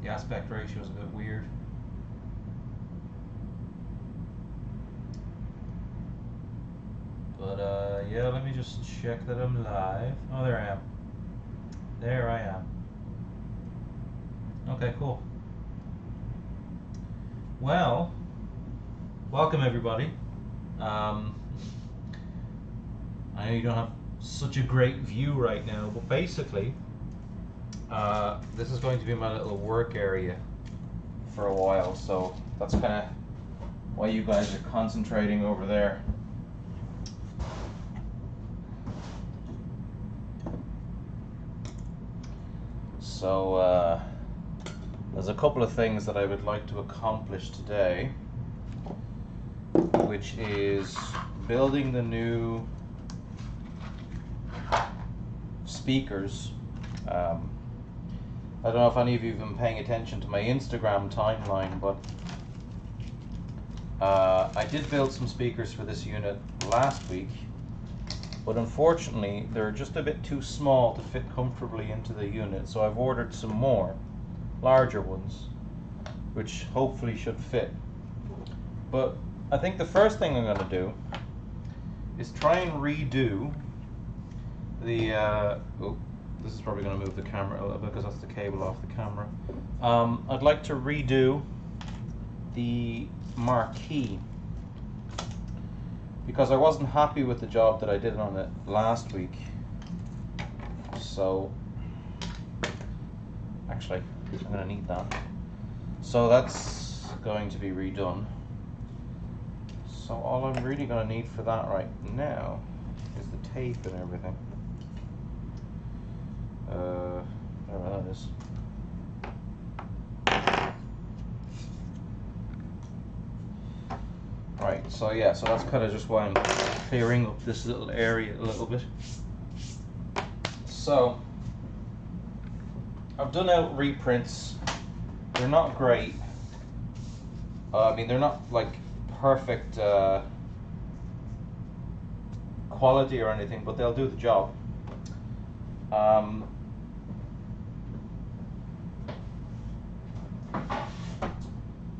The aspect ratio is a bit weird. But yeah, let me just check that I'm live. Oh, there I am. There I am. Okay, cool. Well, welcome everybody. I know you don't have such a great view right now, but basically, this is going to be my little work area for a while, so that's kind of why you guys are concentrating over there. So, there's a couple of things that I would like to accomplish today, which is building the new speakers. I don't know if any of you have been paying attention to my Instagram timeline, but I did build some speakers for this unit last week, but unfortunately they're just a bit too small to fit comfortably into the unit, so I've ordered some more larger ones, which hopefully should fit. But I think the first thing I'm going to do is try and redo the oh, this is probably going to move the camera a little bit because that's the cable off the camera. I'd like to redo the marquee because I wasn't happy with the job that I did on it last week. So actually, I'm going to need that. So that's going to be redone. So all I'm really going to need for that right now is the tape and everything. Whatever that is. Right, so yeah, so that's kind of just why I'm clearing up this little area a little bit. So I've done out reprints. They're not great. I mean, they're not like perfect quality or anything, but they'll do the job.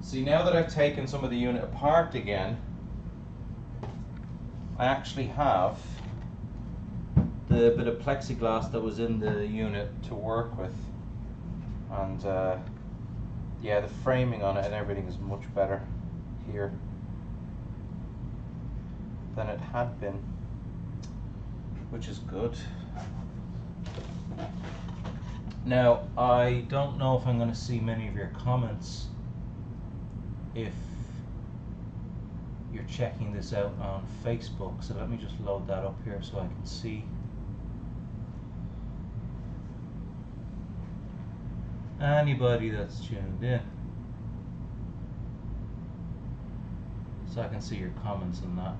See, now that I've taken some of the unit apart again, I actually have the bit of plexiglass that was in the unit to work with, and yeah, the framing on it and everything is much better here than it had been, which is good. Now, I don't know if I'm going to see many of your comments if you're checking this out on Facebook, so let me just load that up here so I can see. Anybody that's tuned in, so I can see your comments on that.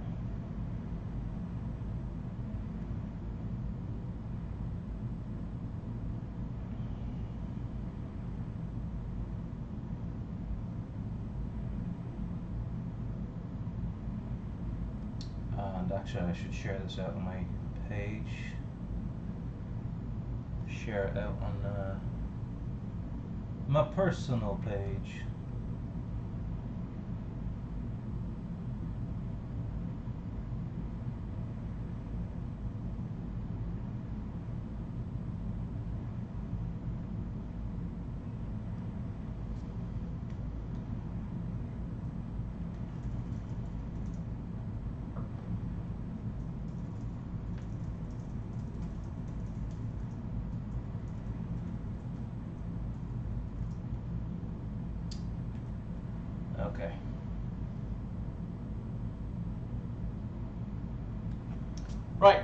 And actually I should share this out on my page. Share it out on my personal page. Okay. Right.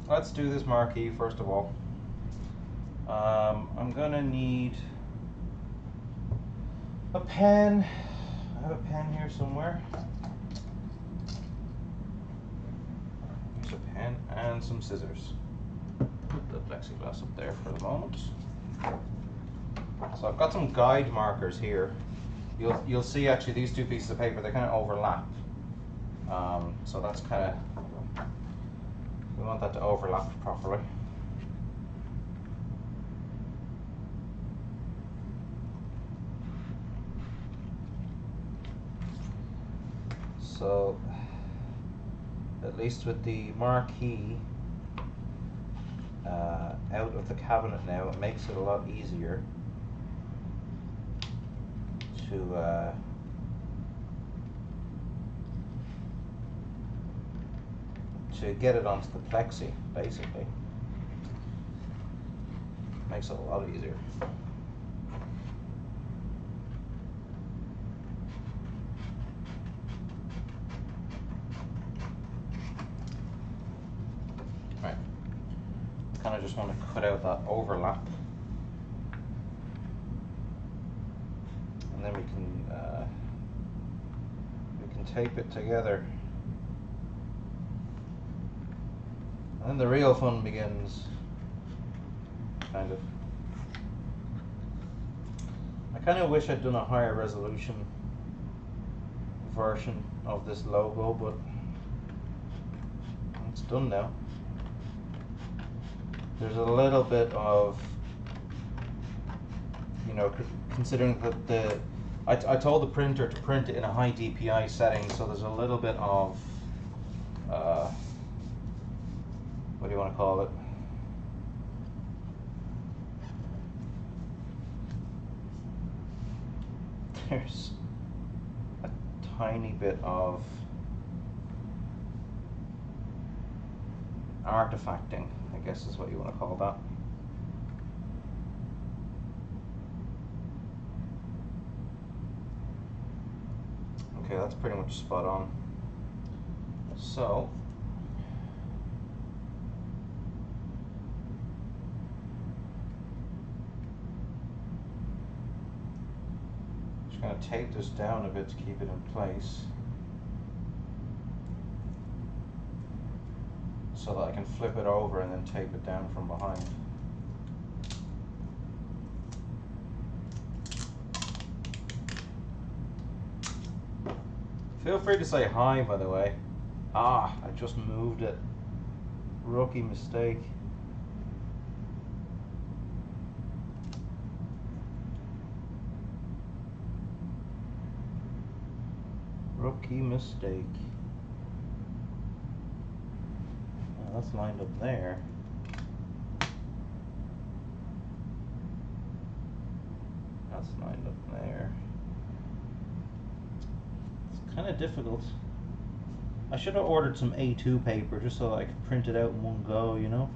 Let's do this marquee first of all. I'm gonna need a pen. I have a pen here somewhere. Here's a pen and some scissors. Put the plexiglass up there for the moment. So I've got some guide markers here. You'll see actually these two pieces of paper, they kind of overlap. So that's kind of, we want that to overlap properly. So at least with the marquee out of the cabinet now, it makes it a lot easier to get it onto the plexi, basically. Makes it a lot easier. Right. Kind of just want to cut out that overlap, and then we can tape it together. And then the real fun begins, kind of. I kind of wish I'd done a higher resolution version of this logo, but it's done now. There's a little bit of, you know, considering that I told the printer to print it in a high DPI setting, so there's a little bit of, what do you want to call it? There's a tiny bit of artifacting, I guess is what you want to call that. Okay, that's pretty much spot on. So, just going to tape this down a bit to keep it in place, so that I can flip it over and then tape it down from behind. Feel free to say hi, by the way. I just moved it. Rookie mistake. Rookie mistake. Well, that's lined up there. That's lined up there. Kind of difficult. I should have ordered some A2 paper just so that I could print it out in one go, you know.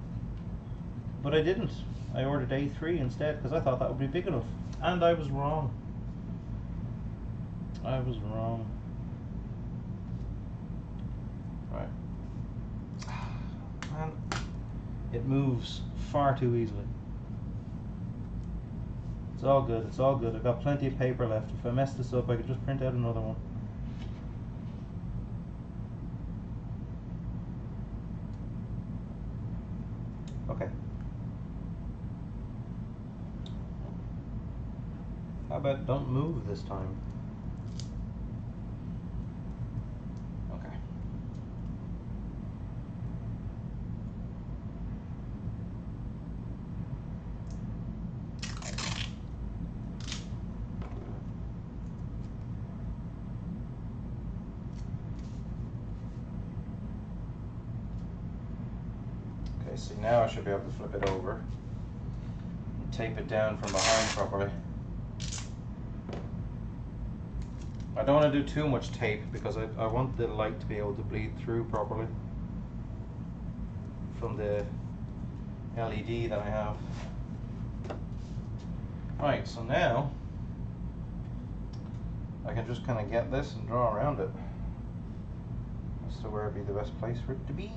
But I didn't. I ordered A3 instead because I thought that would be big enough. And I was wrong. I was wrong. Right. Man, it moves far too easily. It's all good, it's all good. I've got plenty of paper left. If I mess this up, I could just print out another one. Okay. How about don't move this time? Okay. Okay, see, now I should be able to flip it over and tape it down from behind properly. I don't want to do too much tape because I want the light to be able to bleed through properly from the LED that I have. Right, so now I can just kind of get this and draw around it as to where would be the best place for it to be.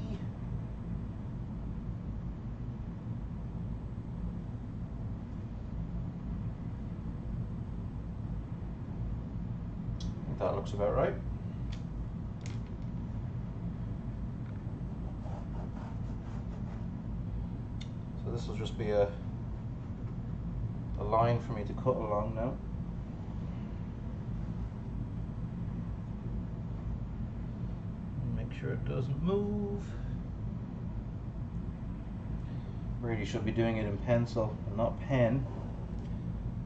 I think that looks about right. So this will just be a line for me to cut along now. Make sure it doesn't move. Really should be doing it in pencil and not pen,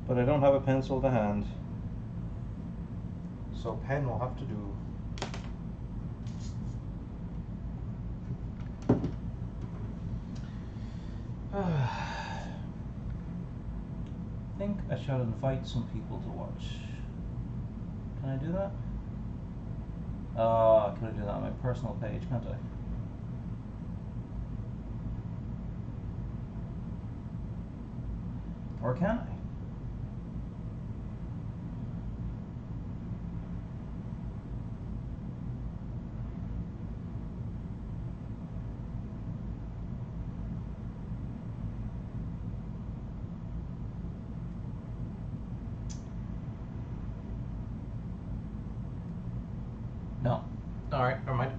but I don't have a pencil to hand, so pen will have to do. I think I shall invite some people to watch. Can I do that? Can I do that on my personal page, can't I? Or can I? No. Alright, never mind.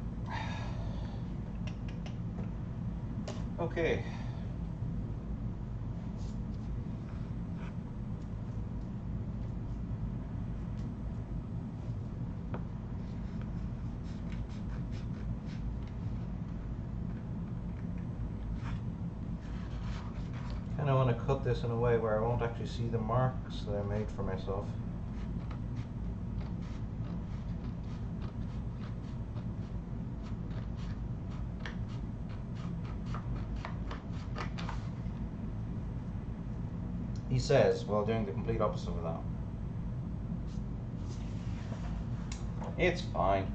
Okay. I want to cut this in a way where I won't actually see the marks that I made for myself. He says, while doing the complete opposite of that. It's fine.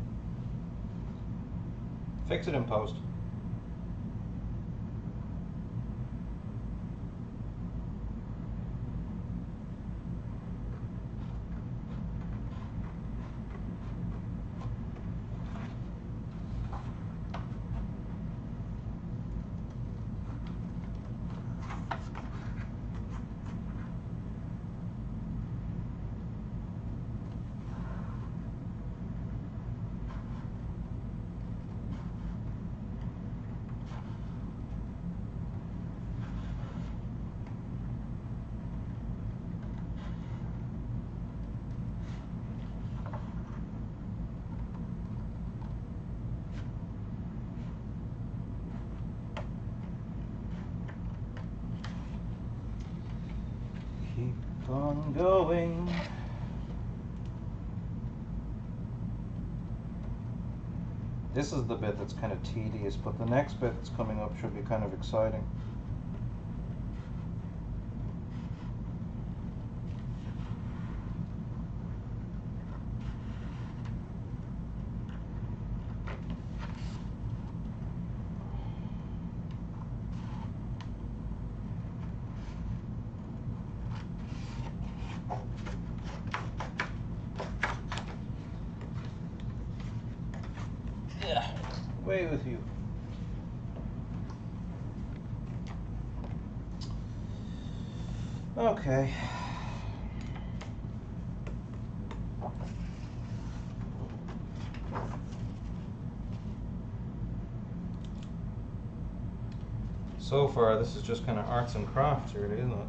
Fix it in post. Keep on going. This is the bit that's kind of tedious, but the next bit that's coming up should be kind of exciting. Yeah, away with you. Okay. So far, this is just kind of arts and crafts, really, isn't it?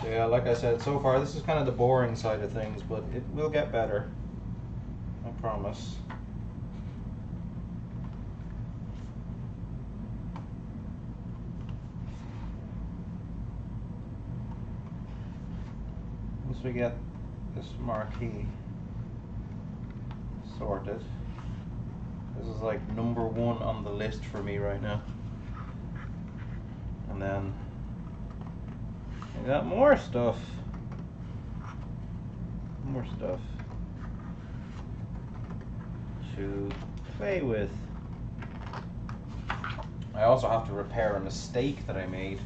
So yeah, like I said, so far this is kind of the boring side of things, but it will get better. I promise. Once we get this marquee sorted, this is like number one on the list for me right now. And then I got more stuff. More stuff. to play with. I also have to repair a mistake that I made.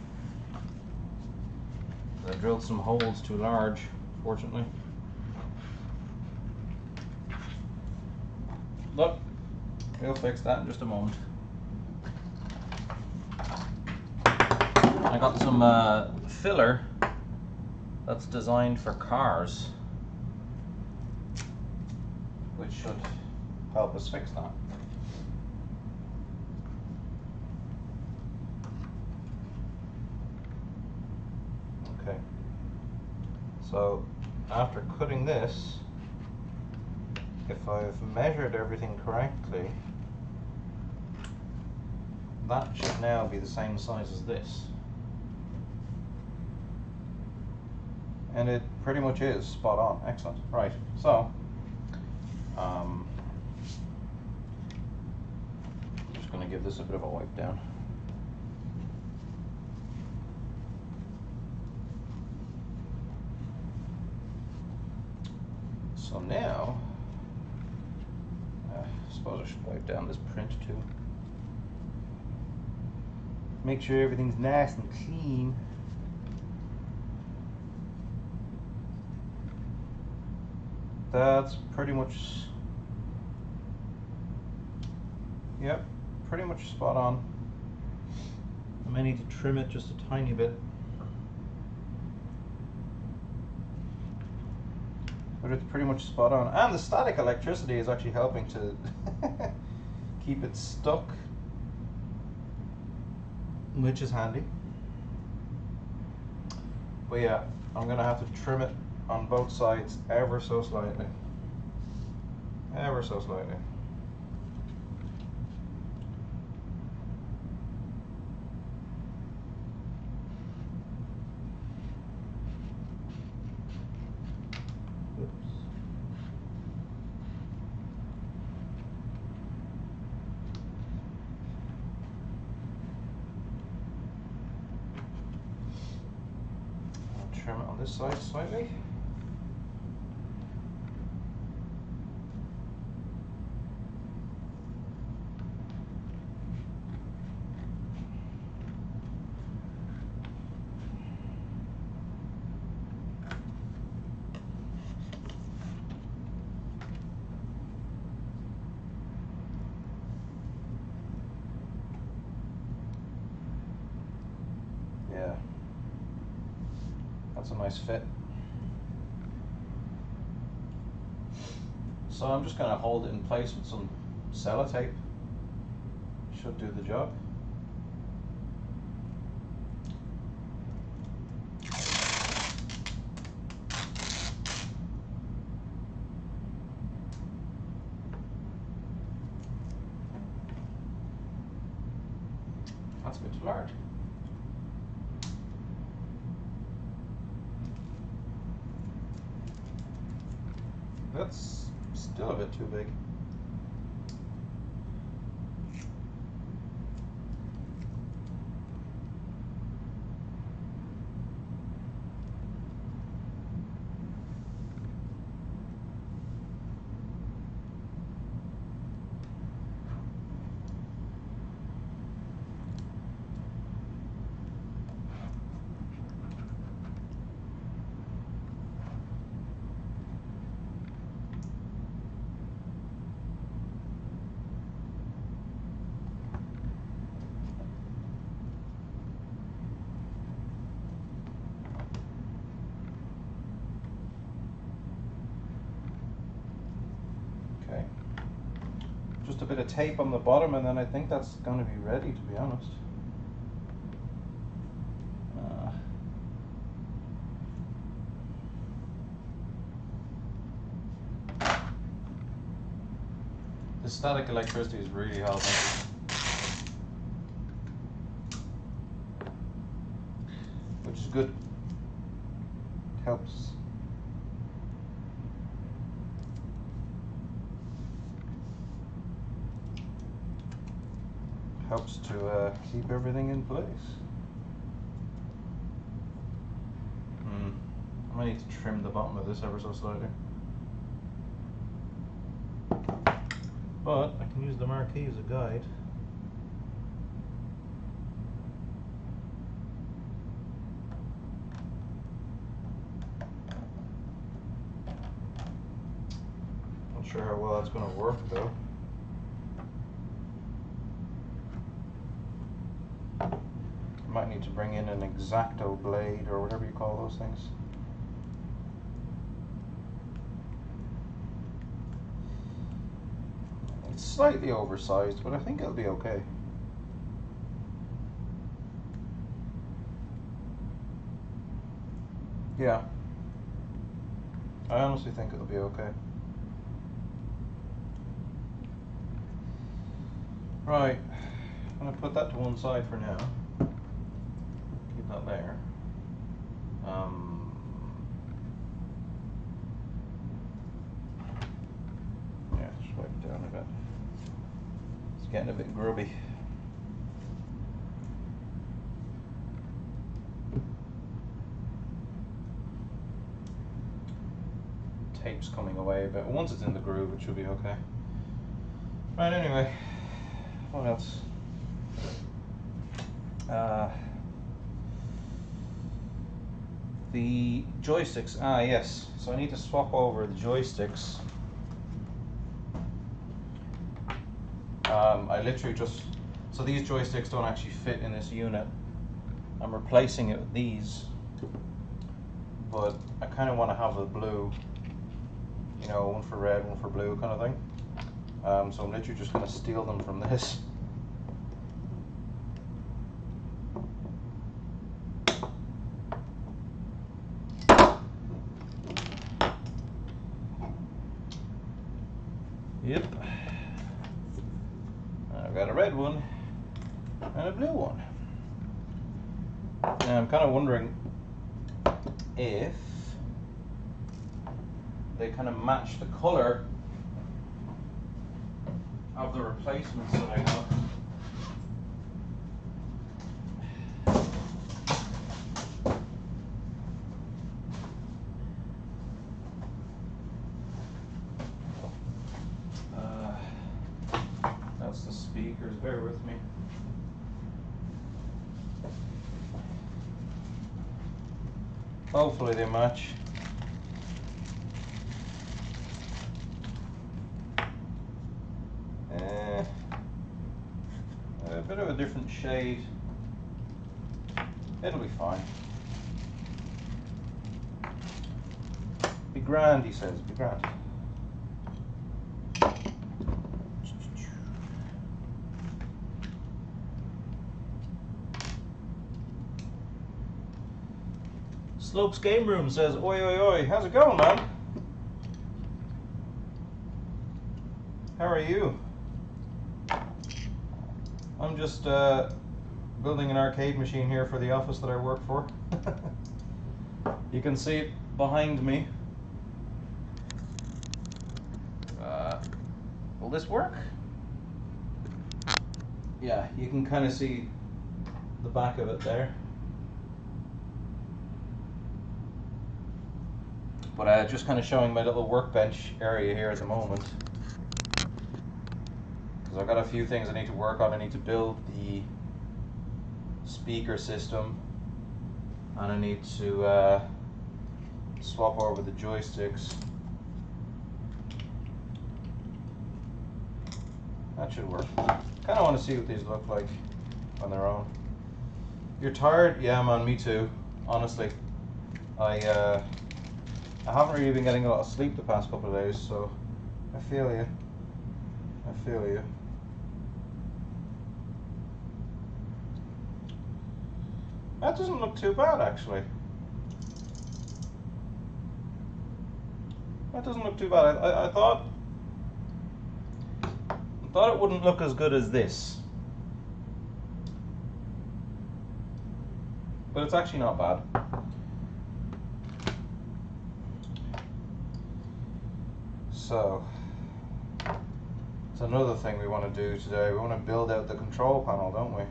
I drilled some holes too large, fortunately. Look, we'll fix that in just a moment. I got some filler that's designed for cars, which should help us fix that. Okay, so after cutting this, if I've measured everything correctly, that should now be the same size as this. And it pretty much is spot on. Excellent. Right, so I'm just going to give this a bit of a wipe down. So now, I suppose I should wipe down this print too. Make sure everything's nice and clean. That's pretty much, yep, pretty much spot on. I may need to trim it just a tiny bit. But it's pretty much spot on. And the static electricity is actually helping to keep it stuck, which is handy. But yeah, I'm gonna have to trim it on both sides ever so slightly. Ever so slightly. Oops. I'll trim it on this side slightly. Yeah, that's a nice fit. So I'm just going to hold it in place with some sellotape. Should do the job. That's a bit too large. That's still a bit too big. Okay, just a bit of tape on the bottom and then I think that's going to be ready, to be honest. The static electricity is really helping. Which is good. Helps. Helps to keep everything in place. I might need to trim the bottom of this ever so slightly. but I can use the marquee as a guide. Not sure how well that's going to work though. Might need to bring in an X-Acto blade or whatever you call those things. It's slightly oversized, but I think it'll be okay. Yeah, I honestly think it'll be okay. Right, I'm going to put that to one side for now. Keep that there. Yeah, just wipe it down a bit. It's getting a bit grubby. Tape's coming away, but once it's in the groove, it should be okay. Right, anyway, what else? The joysticks, yes, so I need to swap over the joysticks. I literally just, so these joysticks don't actually fit in this unit. I'm replacing it with these, but I kind of want to have a blue, you know, one for red, one for blue kind of thing. So I'm literally just going to steal them from this. Yep. I've got a red one and a blue one. Now I'm kind of wondering if they kind of match the color of the replacements that I got. That's the speakers, bear with me. Hopefully they match. A bit of a different shade. It'll be fine. Be grand, he says, be grand. Slopes Game Room says, oi oi oi, how's it going, man? How are you? I'm just building an arcade machine here for the office that I work for. You can see it behind me. Will this work? Yeah, you can kind of see the back of it there. But just kind of showing my little workbench area here at the moment. Because I've got a few things I need to work on. I need to build the speaker system, and I need to swap over the joysticks. That should work. Kind of want to see what these look like on their own. You're tired? Yeah, man, me too. Honestly, I haven't really been getting a lot of sleep the past couple of days, so I feel you. I feel you. That doesn't look too bad, actually. That doesn't look too bad. I thought it wouldn't look as good as this, but it's actually not bad. So, it's another thing we want to do today. We want to build out the control panel, don't we?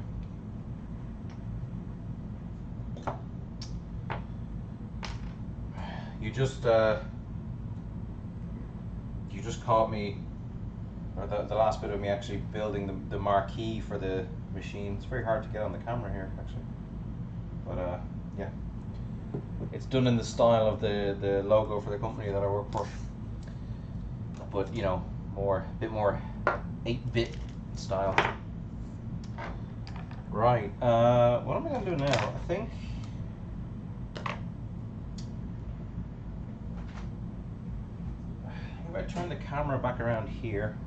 You just caught me or the last bit of me actually building the marquee for the machine. It's very hard to get on the camera here actually, but yeah, it's done in the style of the logo for the company that I work for, but you know, a bit more 8-bit style. Right, what am I going to do now? I think if I turn the camera back around here,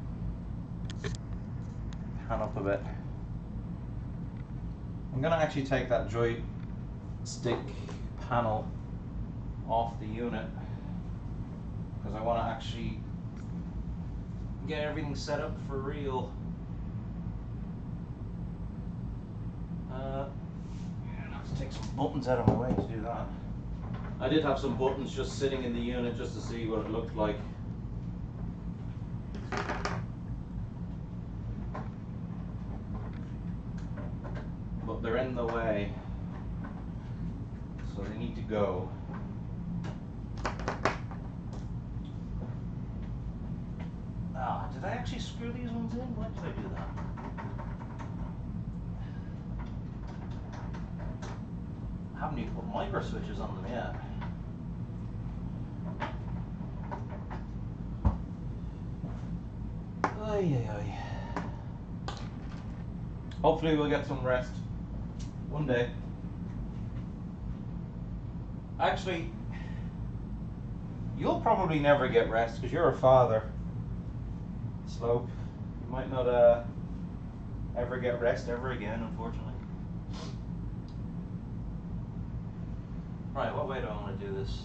pan up a bit, I'm going to actually take that joystick panel off the unit because I want to actually get everything set up for real. I'll have to take some buttons out of my way to do that. I did have some buttons just sitting in the unit just to see what it looked like. But they're in the way, so they need to go. Ah, did I actually screw these ones in? Why did I do that? I haven't even put micro switches on them yet. Ay, ay, ay. Hopefully we'll get some rest one day. Actually, you'll probably never get rest because you're a father, Slope. You might not ever get rest ever again, unfortunately. Right, what way do I want to do this?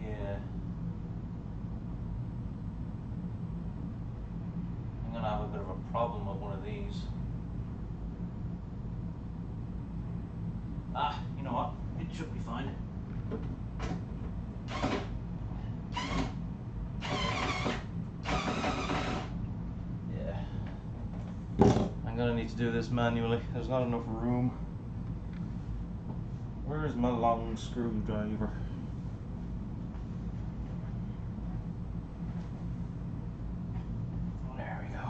Yeah. I'm going to have a bit of a problem with one of these. Ah, you know what? It should be fine. Yeah. I'm going to need to do this manually. There's not enough room. Where's my long screwdriver? There we go.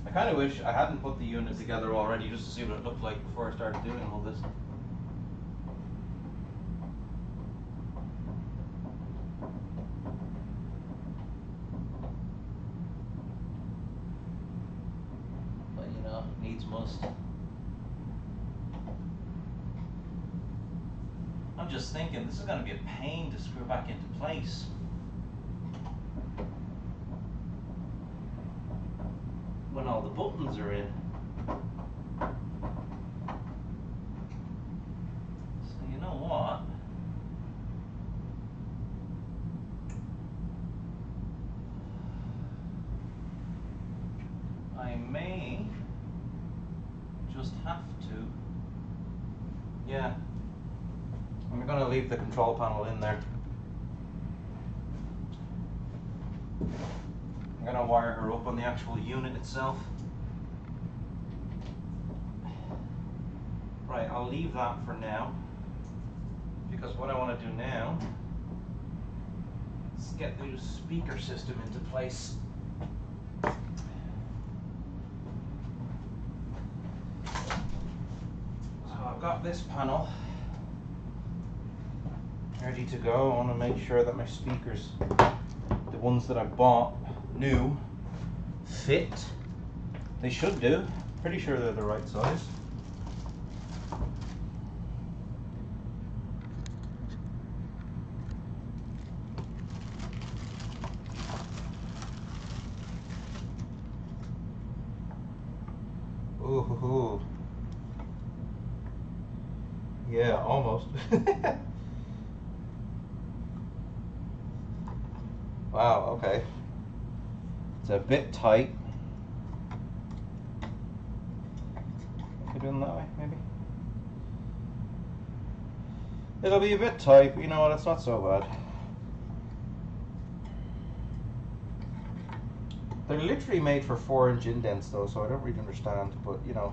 I kind of wish I hadn't put the unit together already just to see what it looked like before I started doing all this. But you know, needs must. I'm just thinking this is going to be a pain to screw back into place. When all the buttons are in. So you know what? I may just have to. Yeah. I'm going to leave the control panel in there. I'm going to wire her up on the actual unit itself. Right, I'll leave that for now, because what I want to do now is get the speaker system into place. So I've got this panel ready to go. I want to make sure that my speakers, the ones that I bought new, fit. They should do. Pretty sure they're the right size. Ooh. Yeah, almost. Wow, okay. It's a bit tight. If you're doing that way, maybe. It'll be a bit tight, but you know what, it's not so bad. They're literally made for 4-inch indents though, so I don't really understand, but you know,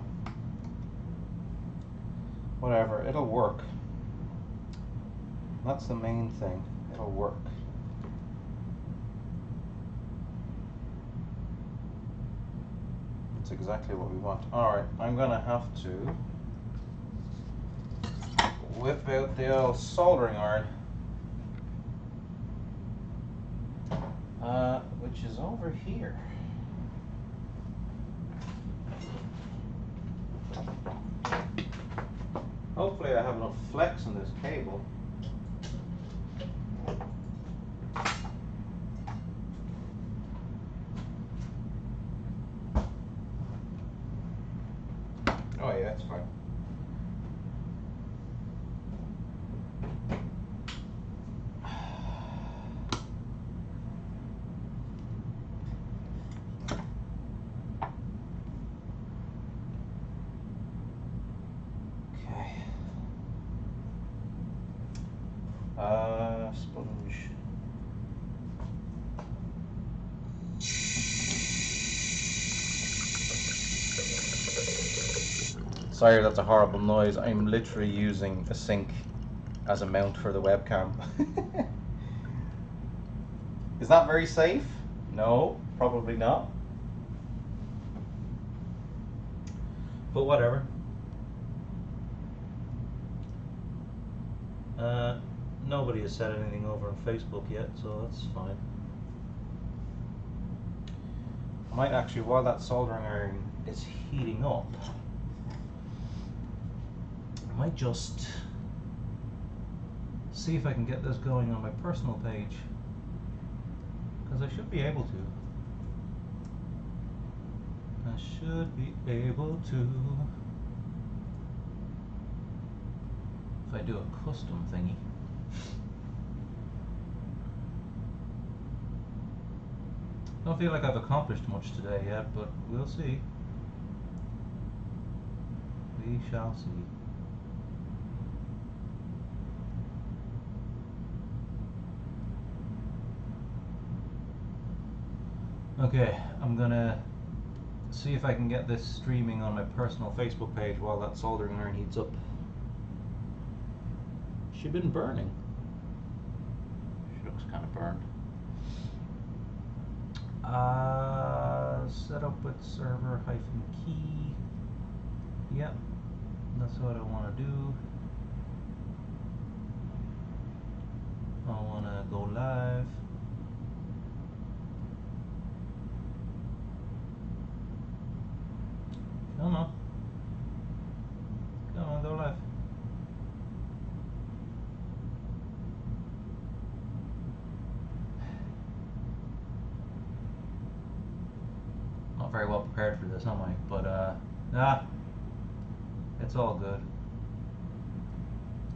whatever, it'll work. That's the main thing, it'll work. That's exactly what we want. Alright, I'm gonna have to whip out the old soldering iron, which is over here. Hopefully I have enough flex in this cable. Oh yeah, it's fine. Sponge. Sorry, that's a horrible noise. I'm literally using a sink as a mount for the webcam. Is that very safe? No, probably not. But whatever. Nobody has said anything over on Facebook yet, so that's fine. I might actually, while that soldering iron is heating up, I might just see if I can get this going on my personal page, because I should be able to. I should be able to. If I do a custom thingy. Don't feel like I've accomplished much today yet, but we'll see. We shall see. Okay, I'm gonna see if I can get this streaming on my personal Facebook page while that soldering iron heats up. She's been burning. She looks kind of burned. Set up with server-key. Yep, that's what I want to do. I want to go live. Come on. Come on, go live. Not very well prepared for this, am I? But, it's all good.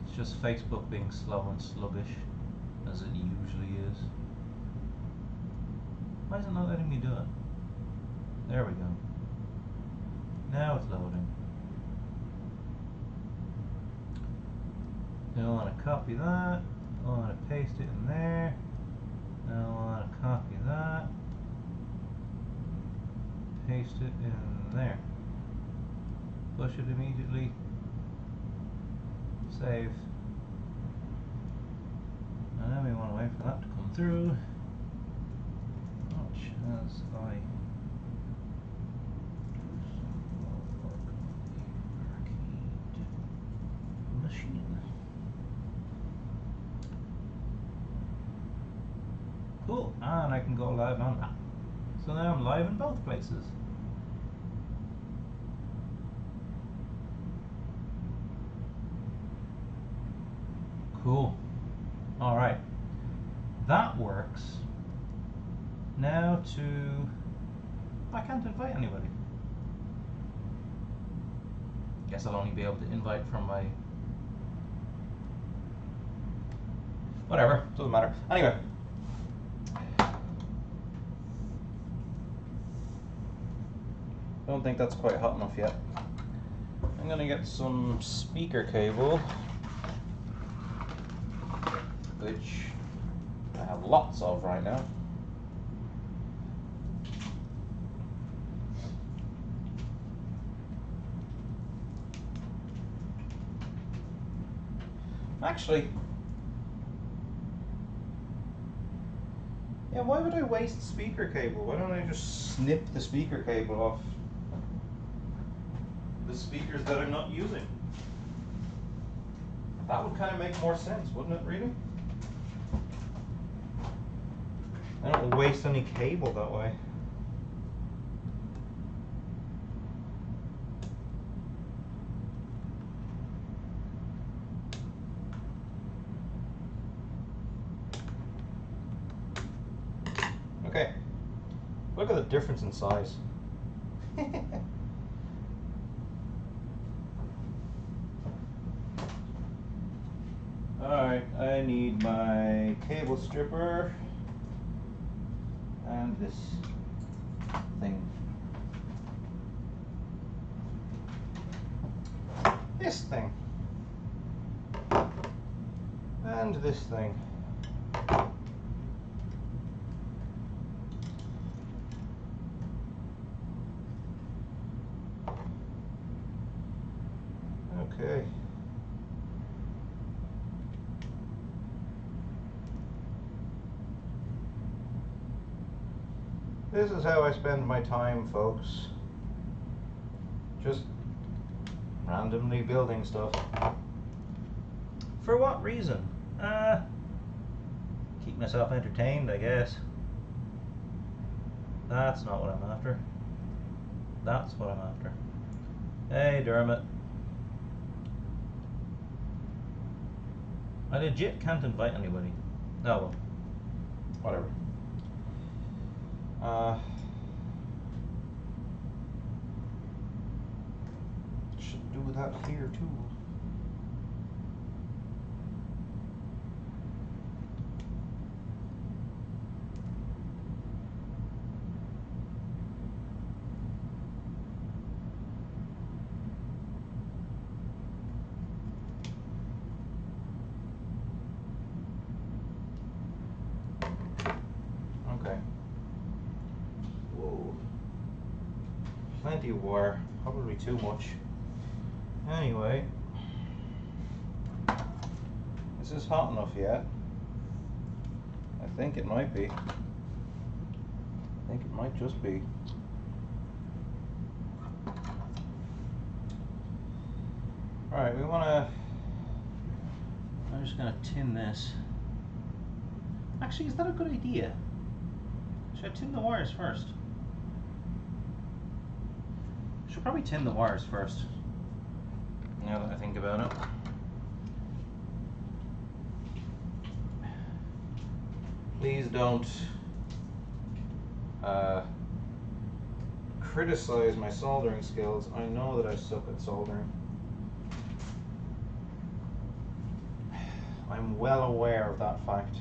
It's just Facebook being slow and sluggish, as it usually is. Why is it not letting me do it? There we go. Now it's loading. Now I want to copy that. I want to paste it in there. Now I want to copy that. Paste it in there. Push it immediately. Save. And then we want to wait for that to come through. Watch as I do some more work on the arcade machine. Cool, and I can go live on that. So now I'm live in both places. Cool. Alright. That works. Now I can't invite anybody. Guess I'll only be able to invite from my... Whatever, doesn't matter. Anyway. I don't think that's quite hot enough yet. I'm gonna get some speaker cable. which I have lots of right now. Actually, yeah, why would I waste speaker cable? Why don't I just snip the speaker cable off the speakers that I'm not using? That would kind of make more sense, wouldn't it, really? I don't waste any cable that way. Okay, look at the difference in size. Alright, I need my cable stripper and this thing. This thing. And this thing. Okay. This is how I spend my time, folks. Just randomly building stuff. For what reason? Keep myself entertained, I guess. That's not what I'm after. That's what I'm after. Hey, Dermot. I legit can't invite anybody. Oh, well. Whatever. Should do that here too. Okay. Whoa. Plenty of wire. Probably too much. Anyway. Is this hot enough yet? I think it might be. I think it might just be. Alright, we want to... I'm just going to tin this. Actually, is that a good idea? Should I tin the wires first? Should probably tin the wires first. Now that I think about it. Please don't criticize my soldering skills. I know that I suck at soldering. I'm well aware of that fact.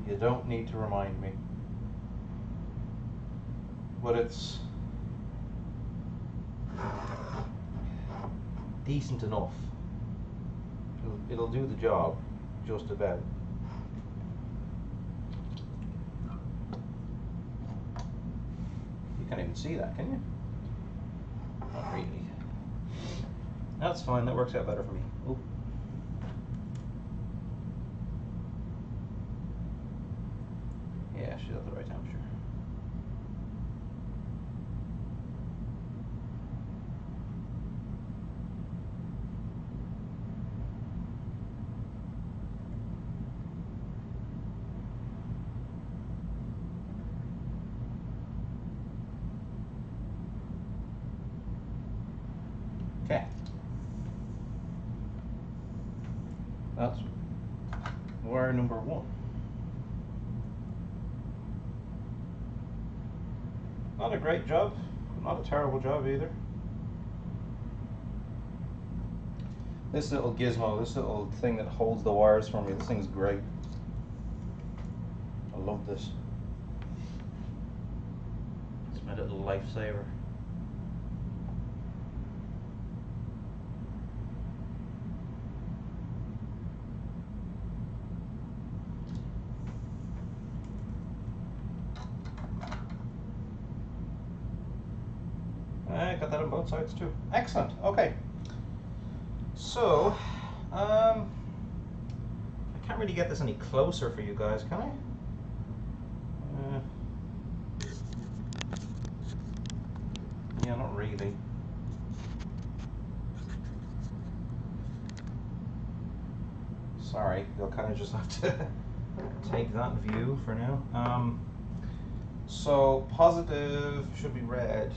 You don't need to remind me. But it's decent enough. It'll do the job, just about. You can't even see that, can you? Not really. That's fine, that works out better for me. Oop. Yeah, she's at the right temperature. Okay. That's wire number 1. Not a great job, not a terrible job either. This little gizmo, this little thing that holds the wires for me, this thing's great. I love this. It's my little lifesaver. got that on both sides too. Excellent. Okay. So, I can't really get this any closer for you guys, can I? Yeah, not really. Sorry, you'll kind of just have to take that view for now. So positive should be red,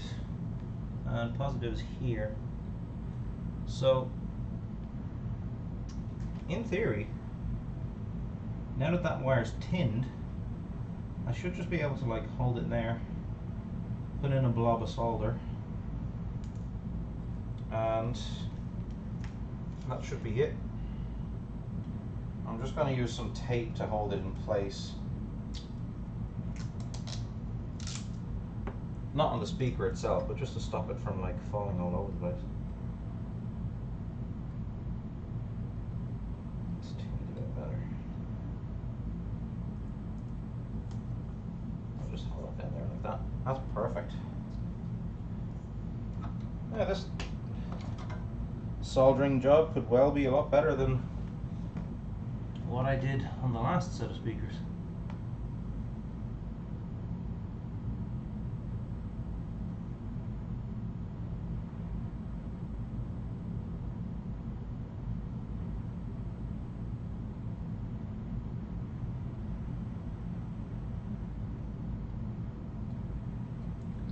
and positive is here. So, in theory, now that that wire's tinned, I should just be able to like hold it there, put in a blob of solder, and that should be it. I'm just going to use some tape to hold it in place. Not on the speaker itself, but just to stop it from like falling all over the place. Let's tune it a bit better. I'll just hold it down there like that. That's perfect. Yeah, this soldering job could well be a lot better than what I did on the last set of speakers.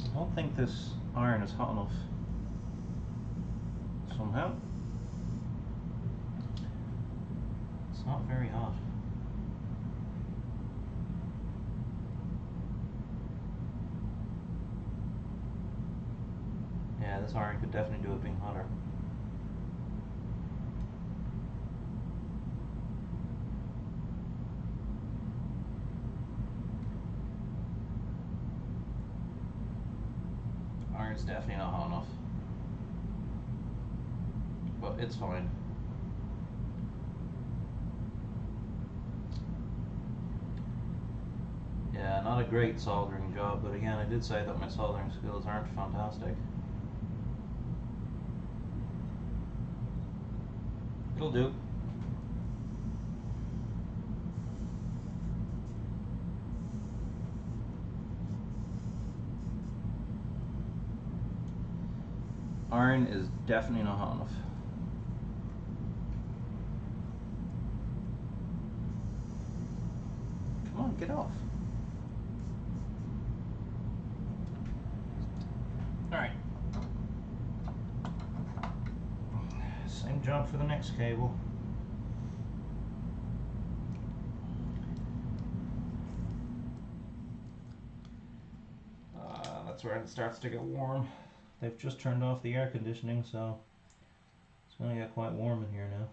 I don't think this iron is hot enough somehow. It's not very hot. Yeah, this iron could definitely do it being hotter. Iron's definitely not hot enough. But it's fine. Yeah, not a great soldering job, but again, I did say that my soldering skills aren't fantastic. It'll do. Iron is definitely not hot enough. Come on, get off. Alright. Same job for the next cable. That's where it starts to get warm. They've just turned off the air conditioning, so it's going to get quite warm in here now.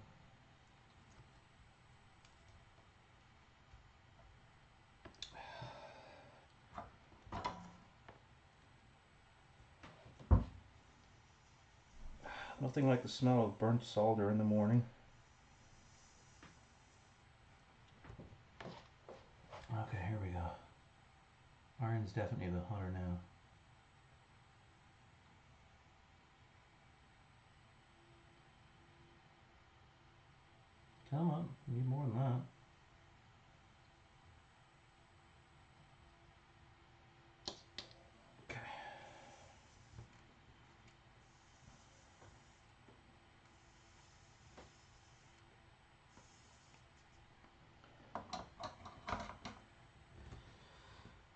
Nothing like the smell of burnt solder in the morning. Okay, here we go. Iron's definitely a bit hotter now. Come on, you need more than that. Okay.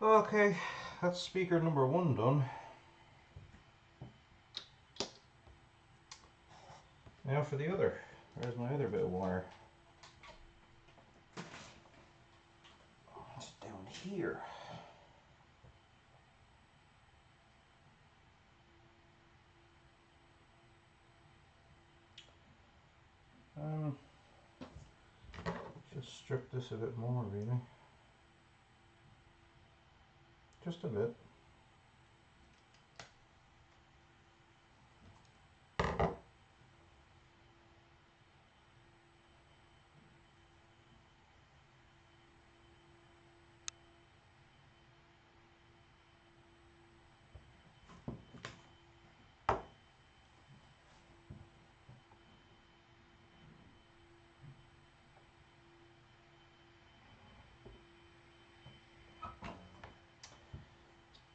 Okay, that's speaker number 1 done. Now for the other. Where's my other bit of wire? It's down here. Just strip this a bit more, really. Just a bit.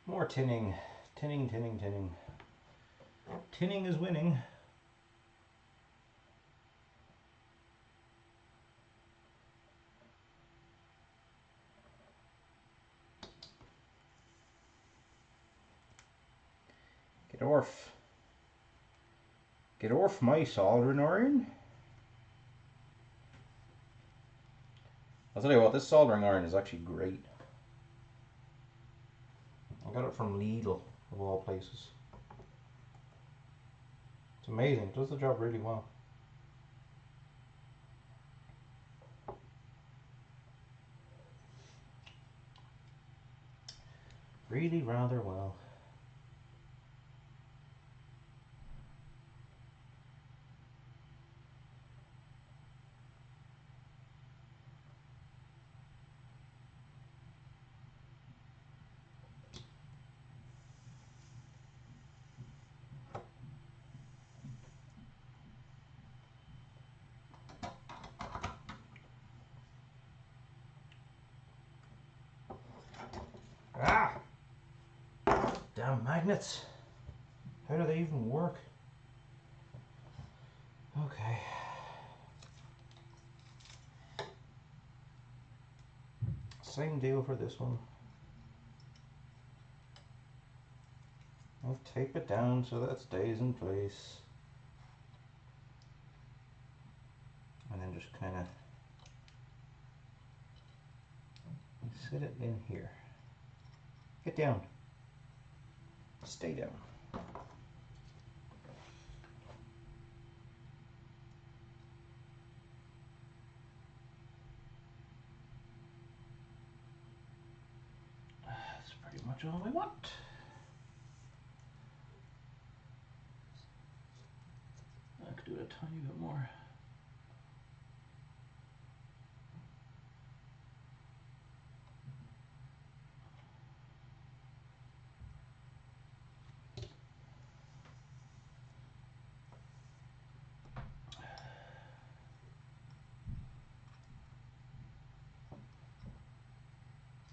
More tinning. Tinning, tinning, tinning. Tinning is winning. Get off. Get off my soldering iron. I'll tell you what, this soldering iron is actually great. I got it from Lidl, of all places. It's amazing, it does the job really well. Really rather well. Ah! Damn magnets. How do they even work? Okay. Same deal for this one. I'll tape it down so that it stays in place. And then just kind of sit it in here. Get down. Stay down. That's pretty much all we want. I could do it a tiny bit more.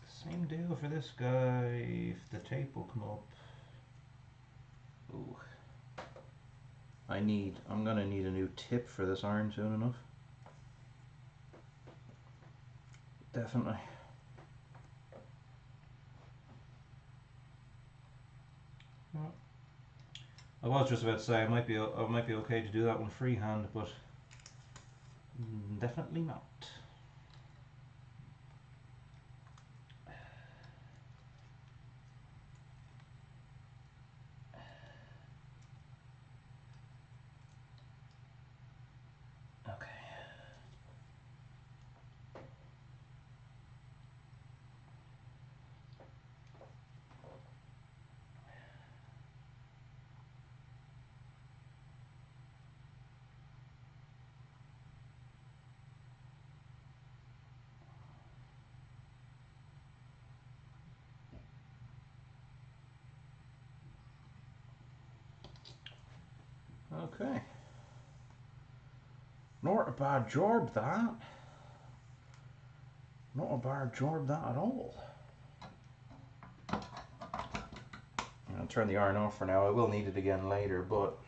Same deal for this guy, if the tape will come up. Ooh. I'm gonna need a new tip for this iron soon enough. Definitely. Well, I was just about to say I might be okay to do that one freehand, but definitely not. Okay. Okay. Not a bad job that. Not a bad job that at all. I'll turn the iron off for now. I will need it again later, but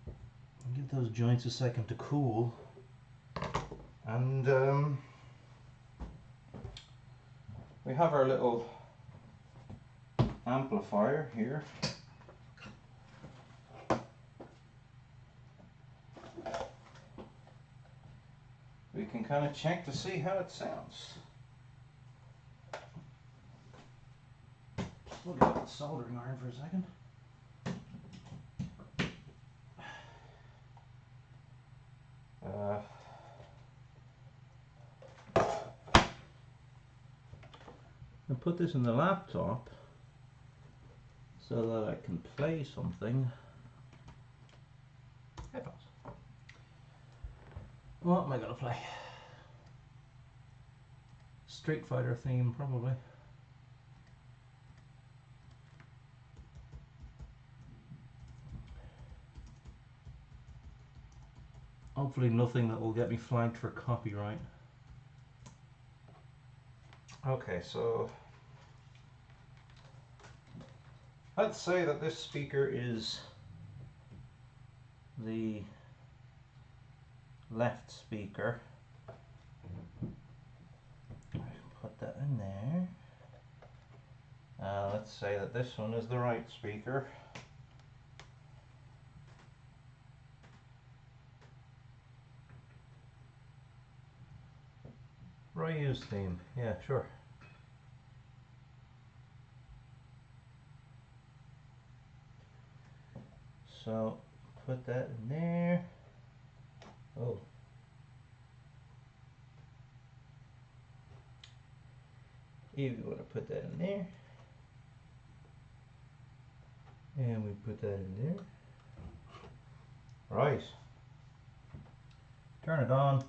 I'll give those joints a second to cool. And we have our little amplifier here. We can kind of check to see how it sounds. We'll get out the soldering iron for a second. I'll put this in the laptop so that I can play something. Headphones. What am I gonna play? Street Fighter theme, probably. Hopefully nothing that will get me flagged for copyright. Okay, so Let's say that this speaker is the left speaker. I can put that in there. Let's say that this one is the right speaker. Ryu's theme, yeah, sure. So put that in there. Oh. If you want to put that in there. And we put that in there. Right. Turn it on.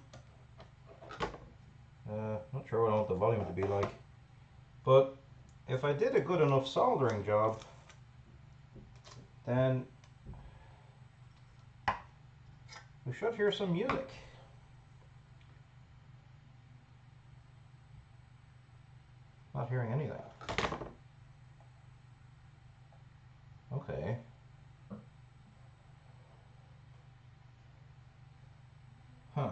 Not sure what I want the volume to be like. But if I did a good enough soldering job, then we should hear some music. Not hearing anything. Okay. Huh.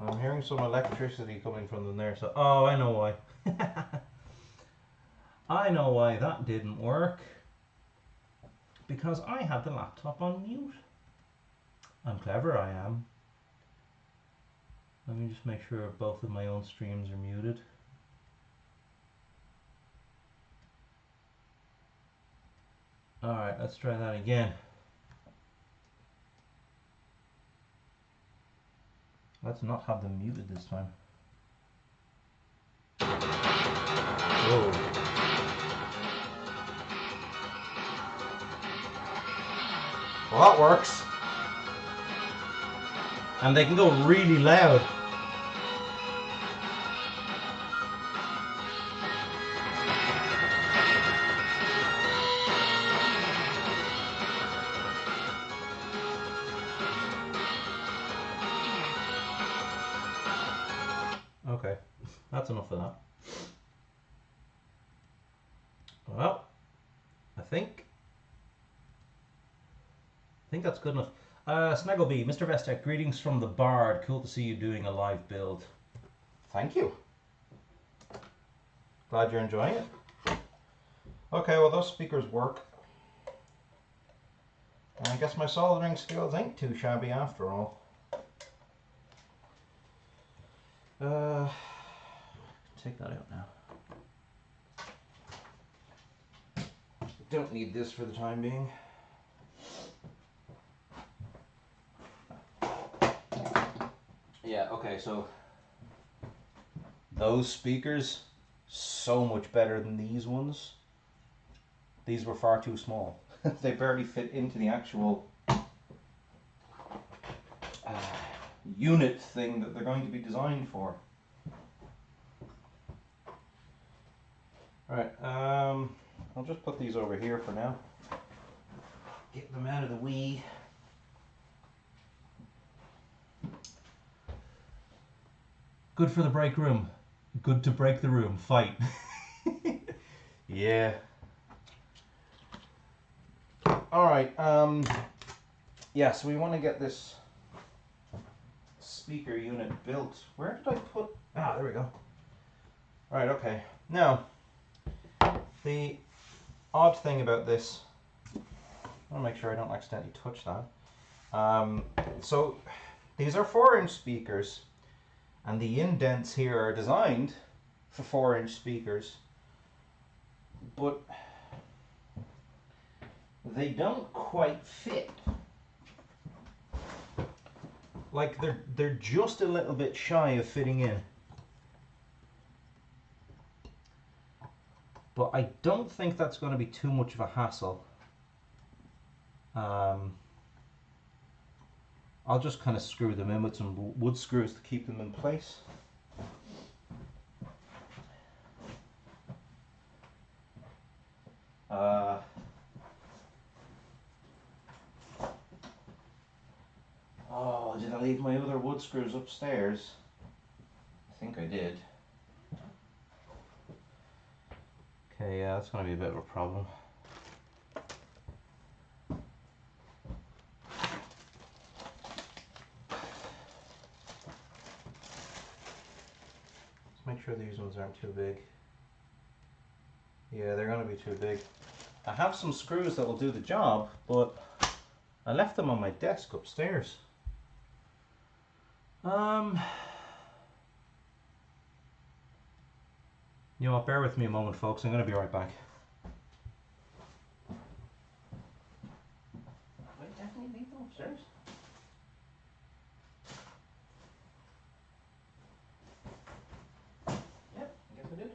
I'm hearing some electricity coming from them there, so oh, I know why. I know why that didn't work. Because I had the laptop on mute. I'm clever, I am. Let me just make sure both of my own streams are muted. Alright, let's try that again. Let's not have them muted this time. Whoa. Well, that works. And they can go really loud. Okay, that's enough of that. Well, I think that's good enough. Snagglebee, Mr. Vestek, greetings from the Bard. Cool to see you doing a live build. Thank you. Glad you're enjoying it. Okay, well those speakers work. And I guess my soldering skills ain't too shabby after all. Take that out now. Don't need this for the time being. Yeah, okay, so those speakers, so much better than these ones. These were far too small. They barely fit into the actual unit thing that they're going to be designed for. Alright, I'll just put these over here for now. Get them out of the way. Good for the break room. Good to break the room. Fight. Yeah. Alright, yeah, so we want to get this speaker unit built. Where did I put... Ah, there we go. Right, okay. Now, the odd thing about this, I want to make sure I don't accidentally touch that. So, these are 4-inch speakers, and the indents here are designed for 4-inch speakers, but they don't quite fit. Like they're just a little bit shy of fitting in. But I don't think that's going to be too much of a hassle. I'll just kind of screw them in with some wood screws to keep them in place. Oh, did I leave my other wood screws upstairs? I think I did. Okay, yeah, that's going to be a bit of a problem. Let's make sure these ones aren't too big. Yeah, they're going to be too big. I have some screws that will do the job, but I left them on my desk upstairs. You know what, bear with me a moment, folks. I'm going to be right back. I definitely leave them upstairs. Yep, I guess I did.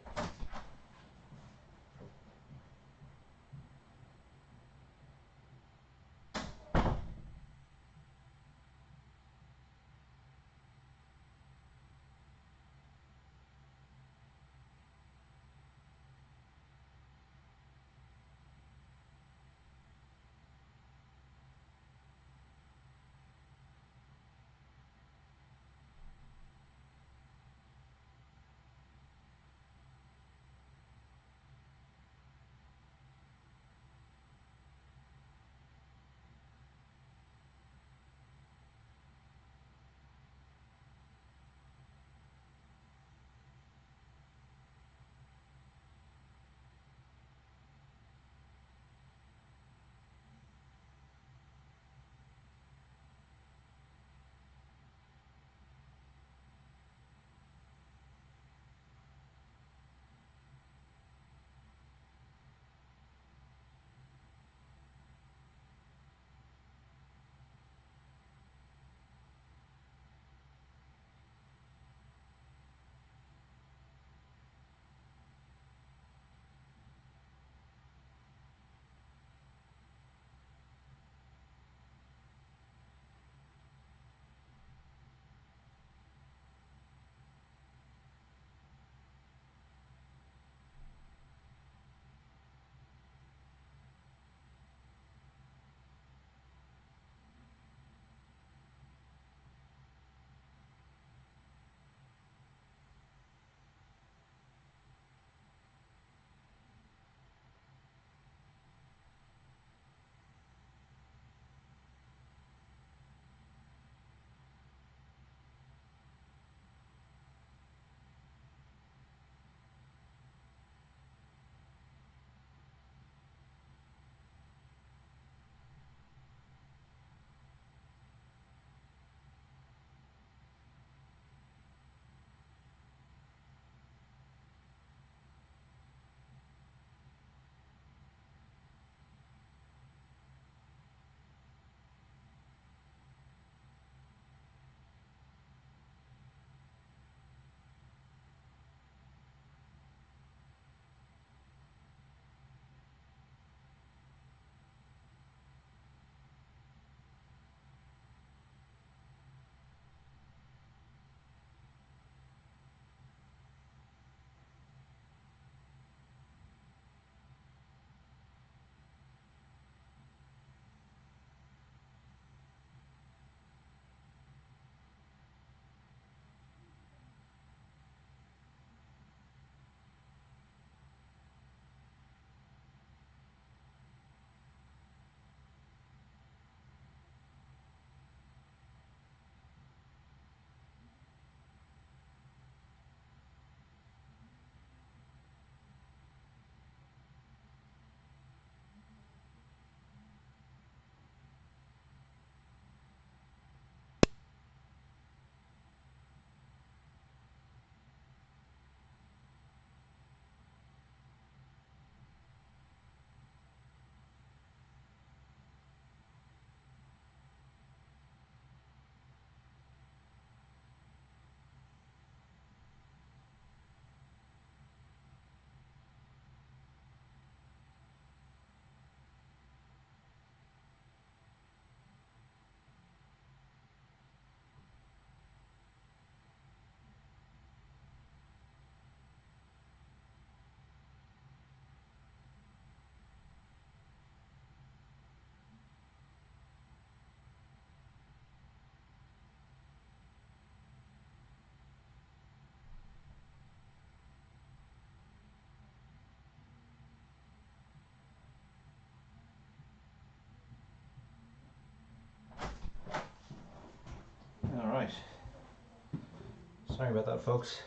Sorry about that, folks.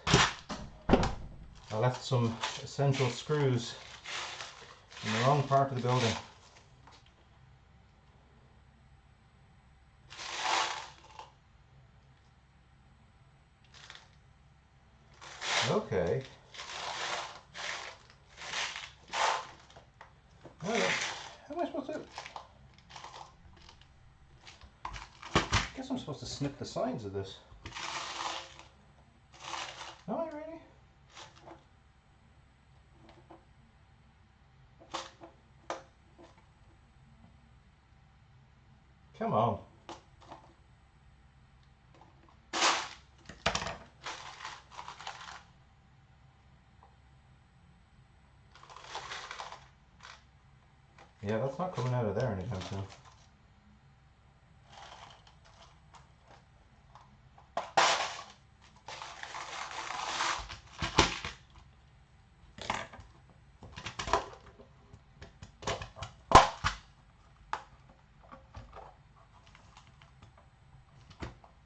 I left some essential screws in the wrong part of the building. Okay. Well, how am I supposed to... I guess I'm supposed to snip the sides of this. Am I really? Come on. Yeah, that's not coming out of there anytime soon.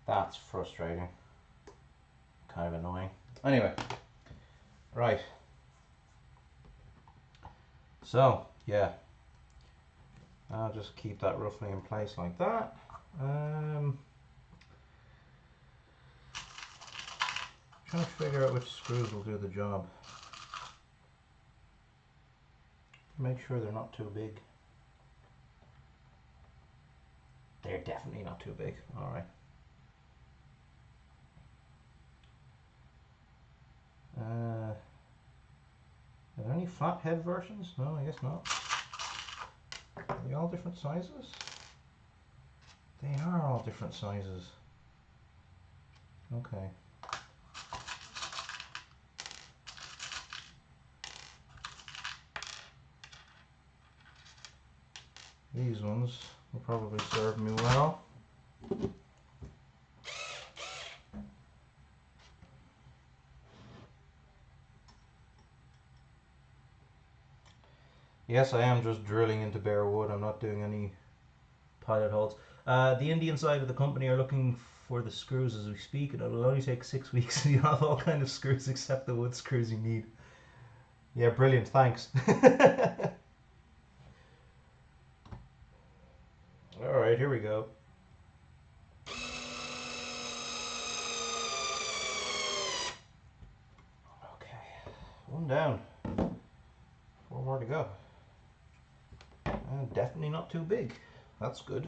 That's frustrating. Kind of annoying. Anyway, right. So, yeah. I'll just keep that roughly in place like that. Trying to figure out which screws will do the job. Make sure they're not too big. They're definitely not too big. Alright. Are there any flathead versions? No, I guess not. Are they all different sizes? They are all different sizes. Okay. These ones will probably serve me well. Yes, I am just drilling into bare wood. I'm not doing any pilot holes. The Indian side of the company are looking for the screws as we speak, and it will only take 6 weeks. You have all kind of screws except the wood screws you need. Yeah, brilliant. Thanks. All right, here we go. Okay, one down. 4 more to go. And definitely not too big. That's good.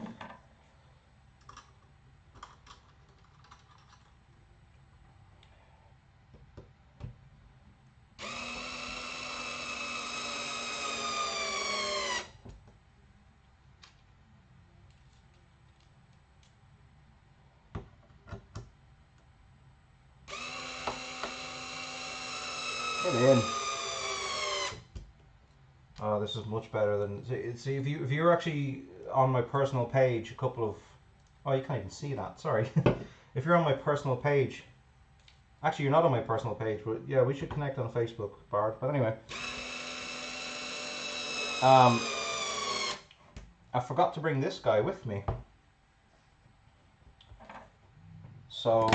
Get in. Oh, this is much better than... See, if you're actually on my personal page, a couple of... Oh, you can't even see that, sorry. If you're on my personal page... Actually, you're not on my personal page, but yeah, we should connect on Facebook, Bard. But anyway... I forgot to bring this guy with me. So...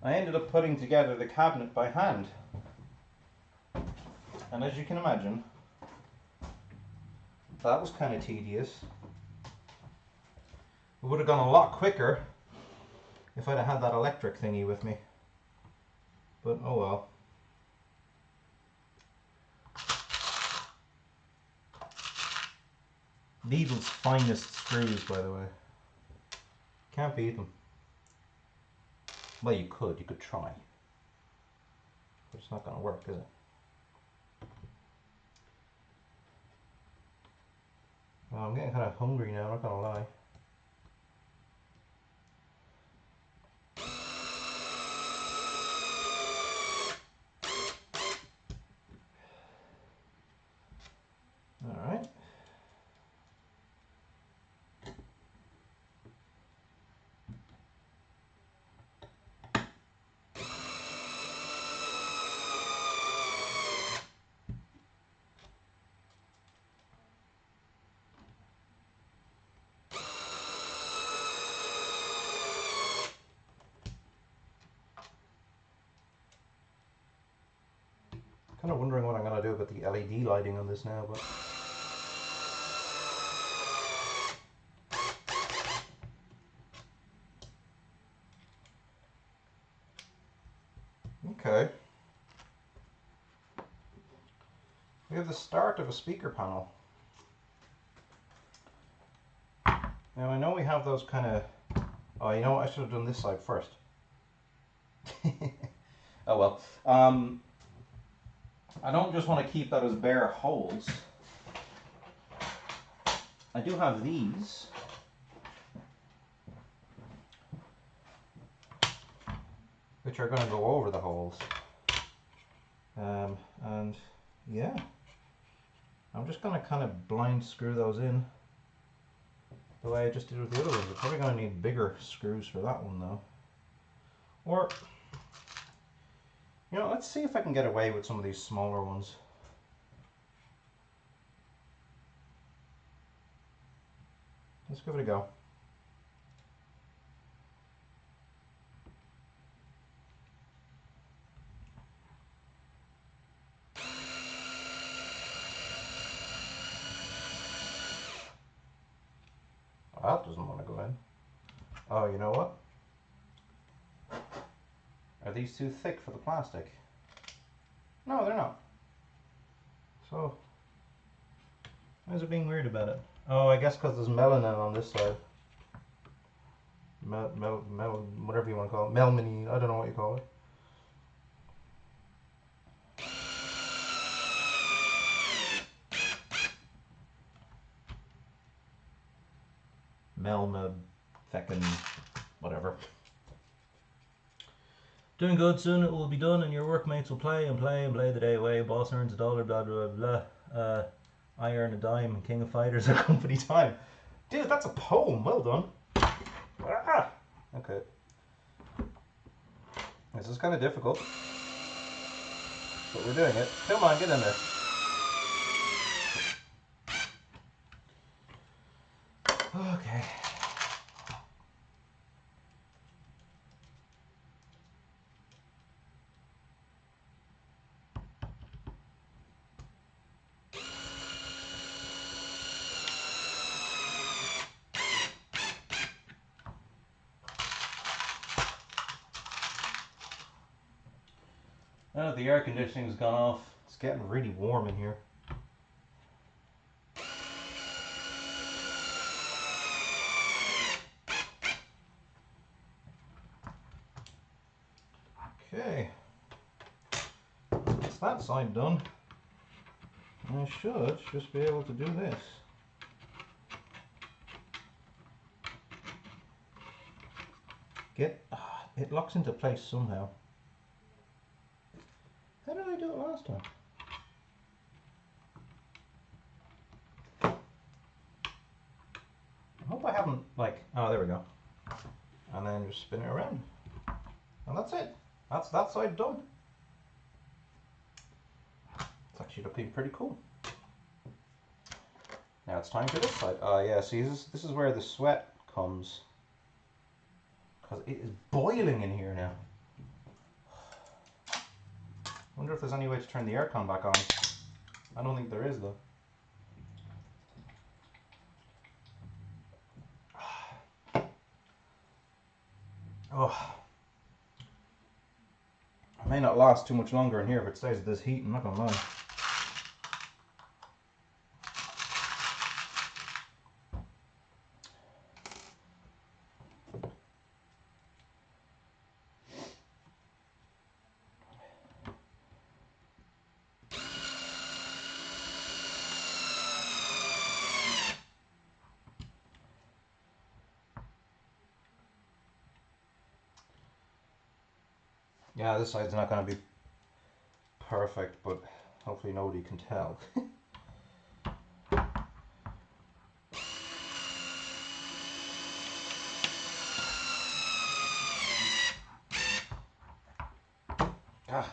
I ended up putting together the cabinet by hand. And as you can imagine, that was kind of tedious. It would have gone a lot quicker if I'd have had that electric thingy with me. But oh well. Lidl's finest screws, by the way. Can't beat them. Well, you could try. But it's not going to work, is it? Well, I'm getting kind of hungry now, I'm not going to lie. Alright. Kind of wondering what I'm going to do about the LED lighting on this now, but... Okay. We have the start of a speaker panel. Now I know we have those kind of... Oh, you know what? I should have done this side first. Oh well. I don't just want to keep that as bare holes. I do have these. Which are going to go over the holes. And yeah. I'm just going to kind of blind screw those in. The way I just did with the other ones. We're probably going to need bigger screws for that one though. Or, you know, let's see if I can get away with some of these smaller ones. Let's give it a go. That doesn't want to go in. Oh, you know what? Are these too thick for the plastic? No, they're not. So, why is it being weird about it? Oh, I guess because there's melanin on this side. Whatever you want to call it. Melmini, I don't know what you call it. Melma, feckin', whatever. Doing good, soon it will be done and your workmates will play and play and play the day away. Boss earns $1, blah blah blah. I earn a dime, King of Fighters are company time. Dude, that's a poem, well done. Ah! Okay. This is kind of difficult. But we're doing it. Come on, get in there. Okay. Oh, the air conditioning's gone off. It's getting really warm in here. Okay. That's that side done. I should just be able to do this. It locks into place somehow. How did I do it last time? I hope I haven't, like, oh, there we go. And then just spin it around. And that's it. That's that side done. It's actually looking pretty cool. Now it's time for this side. Oh yeah, see, this is where the sweat comes. Because it is boiling in here now. I wonder if there's any way to turn the aircon back on. I don't think there is though. Oh. I may not last too much longer in here if it stays at this heat, I'm not gonna lie. Yeah, this side's not going to be perfect, but hopefully nobody can tell. Ah,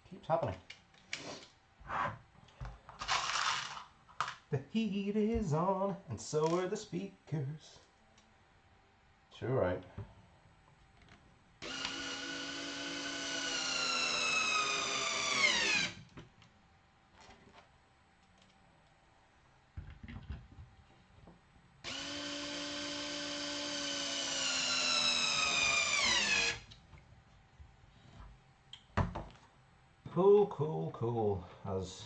keeps happening. The heat is on, and so are the speakers. Sure, right. Cool, cool, cool, as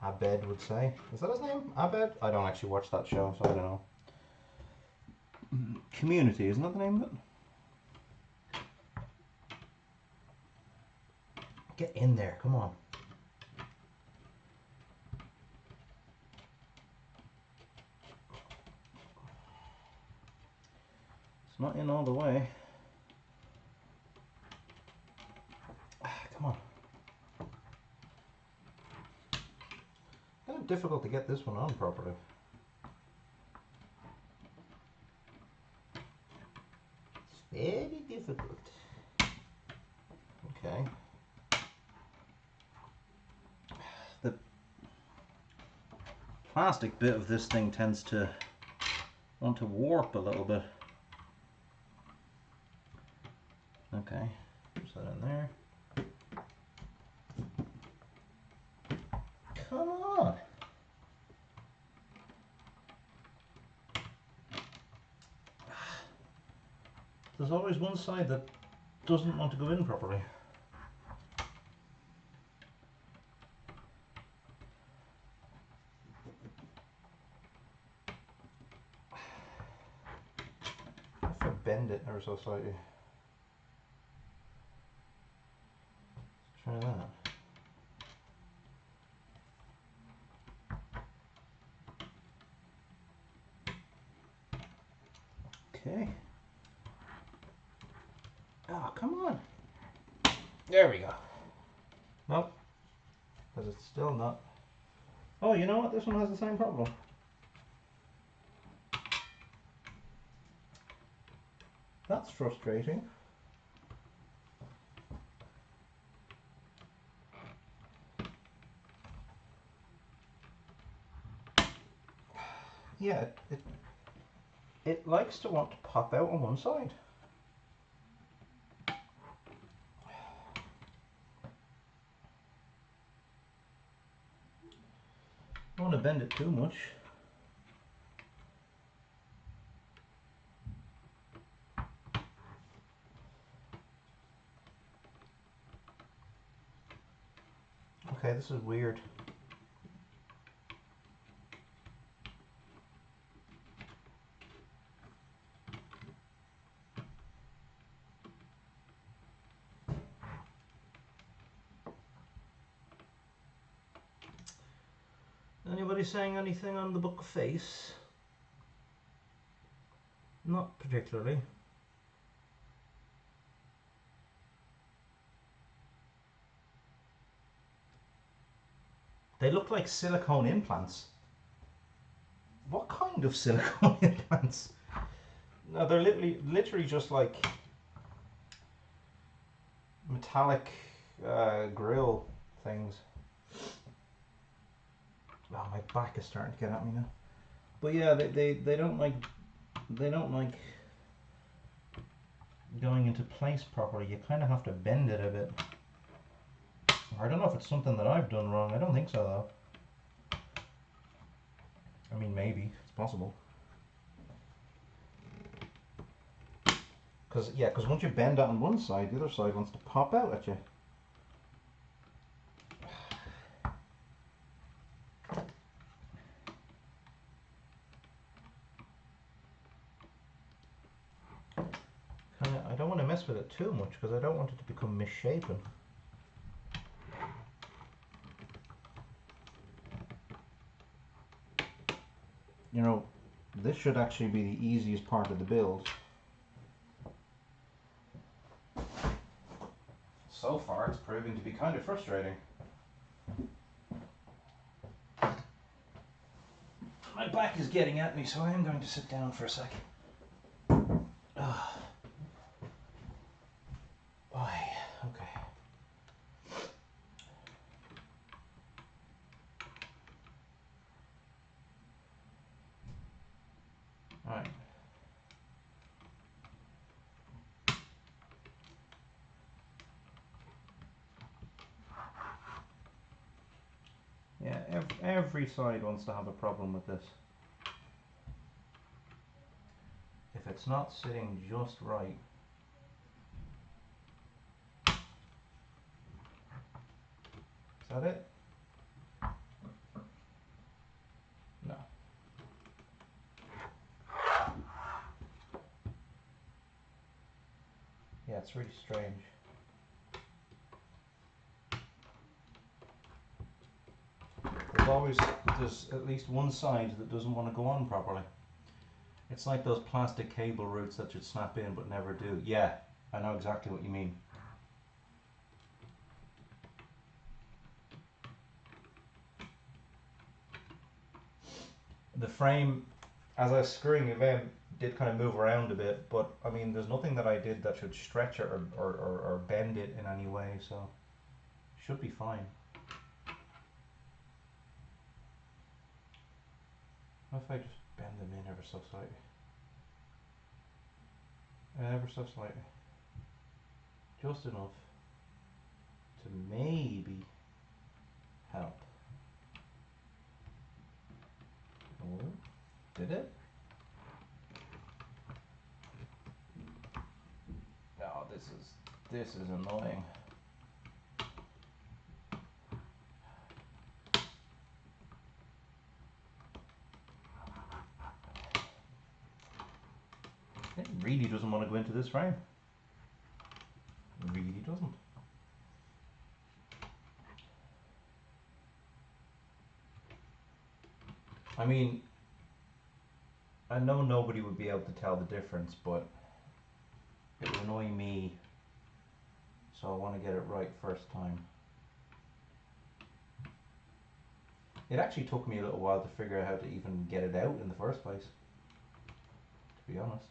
Abed would say. Is that his name? Abed? I don't actually watch that show, so I don't know. Community, isn't that the name of it? Get in there, come on. It's not in all the way. Come on. Kind of difficult to get this one on properly. It's very difficult. Okay. The plastic bit of this thing tends to want to warp a little bit. Okay, push that in there. Come on! There's always one side that doesn't want to go in properly. I have to bend it ever so slightly. Let's try that. Okay. Oh, come on. There we go. Nope. Because it's still not. Oh, you know what? This one has the same problem. That's frustrating. Yeah, it likes to want to pop out on one side. I don't want to bend it too much. Okay, this is weird. Anybody saying anything on the book face? Not particularly. They look like silicone implants. What kind of silicone implants? No, they're literally just like metallic grill things. Oh, my back is starting to get at me now. But yeah, they don't like going into place properly. You kind of have to bend it a bit. I don't know if it's something that I've done wrong. I don't think so though. I mean, maybe it's possible. Because once you bend it on one side, the other side wants to pop out at you. I don't want to mess with it too much because I don't want it to become misshapen. You know, this should actually be the easiest part of the build. So far, it's proving to be kind of frustrating. My back is getting at me, so I am going to sit down for a second. Boy, okay. Alright. Yeah, every side wants to have a problem with this. If it's not sitting just right. that it? No. Yeah, it's really strange. There's at least one side that doesn't want to go on properly. It's like those plastic cable routes that should snap in but never do. Yeah, I know exactly what you mean. The frame, as I was screwing it in, did kind of move around a bit, but I mean, there's nothing that I did that should stretch it or bend it in any way, so should be fine. What if I just bend them in ever so slightly? Ever so slightly. Just enough to maybe help. Oh, did it? No, this is annoying. It really doesn't want to go into this frame. It really doesn't. I mean, I know nobody would be able to tell the difference, but it would annoy me, so I want to get it right first time. It actually took me a little while to figure out how to even get it out in the first place, to be honest.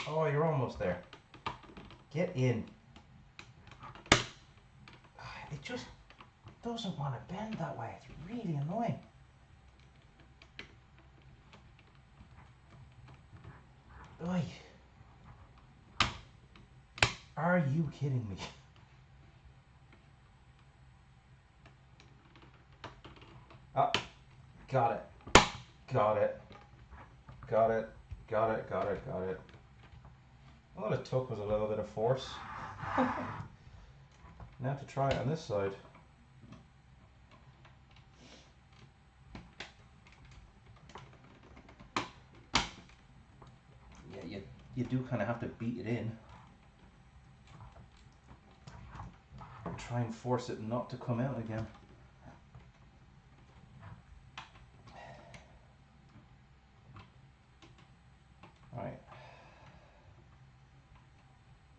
Oh, you're almost there. Get in. It just doesn't want to bend that way. It's really annoying. Oy. Are you kidding me? Oh, got it. Got it. Got it. Got it. Got it. Got it. All it took was a little bit of force. Now to try it on this side. Yeah, you do kind of have to beat it in. And try and force it not to come out again. Right.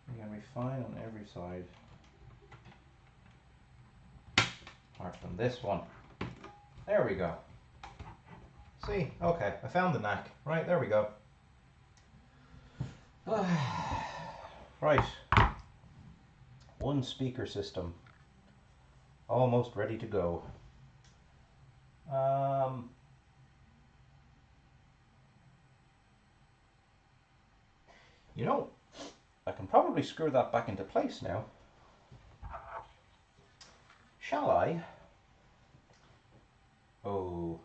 You're going to be fine on every side. Apart from this one. There we go. See? Okay, I found the knack. Right, there we go. Right. One speaker system. Almost ready to go. You know, I can probably screw that back into place now. Shall I? Oh,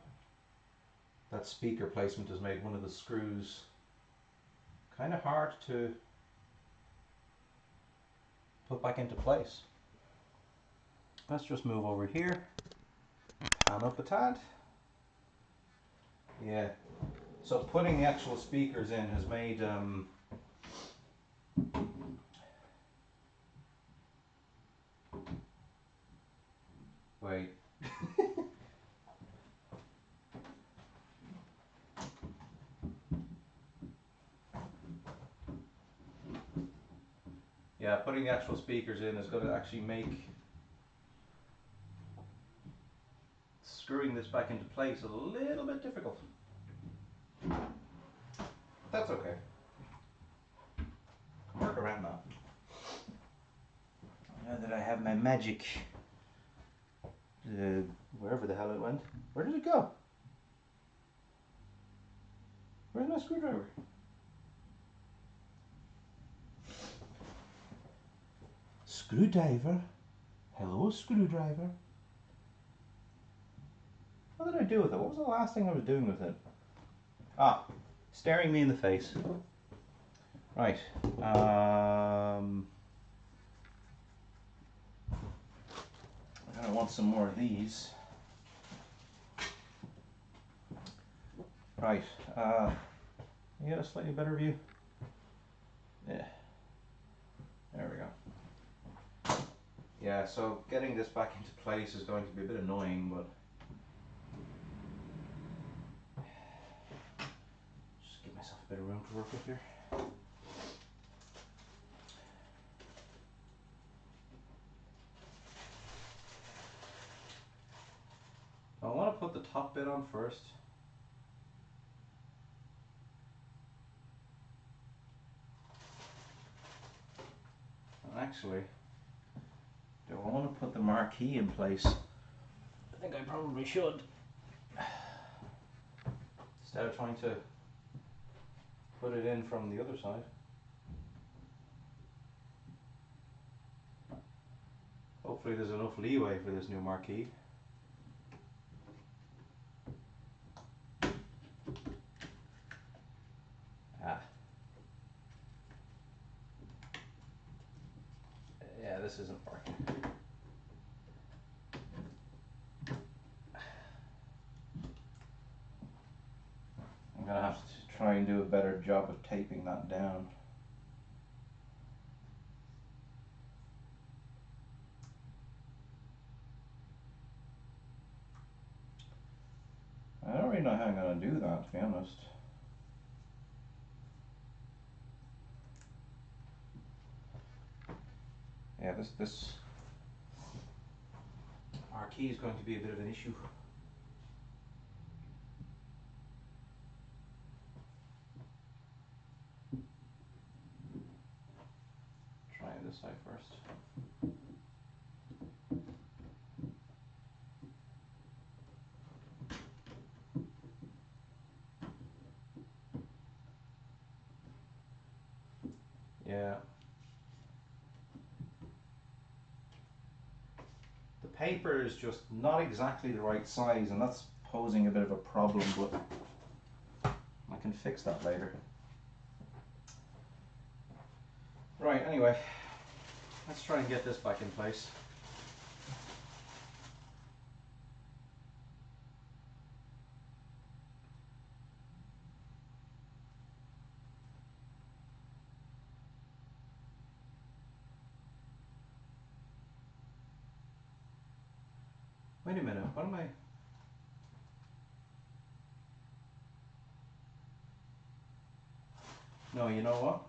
that speaker placement has made one of the screws kind of hard to put back into place. Let's just move over here, pan up a tad. Yeah, so putting the actual speakers in has made wait. Yeah, putting the actual speakers in is going to actually make screwing this back into place a little bit difficult. That's okay. Work around that. Now that I have my magic, wherever the hell it went. Where did it go? Where's my screwdriver? Screwdriver? Hello, screwdriver. What did I do with it? What was the last thing I was doing with it? Ah, staring me in the face. Right. I want some more of these. Right, you get a slightly better view? Yeah, there we go. Yeah, so getting this back into place is going to be a bit annoying, but just give myself a bit of room to work with here. I want to put the top bit on first. And actually, do I want to put the marquee in place? I think I probably should. Instead of trying to put it in from the other side. Hopefully there's enough leeway for this new marquee. Yeah, this isn't working. I'm gonna have to try and do a better job of taping that down. I don't really know how I'm gonna do that, to be honest. Yeah, this marquee is going to be a bit of an issue. Try this side first. Yeah. The paper is just not exactly the right size, and that's posing a bit of a problem, but I can fix that later. Right, anyway, let's try and get this back in place. Wait a minute, what am I? No, you know what?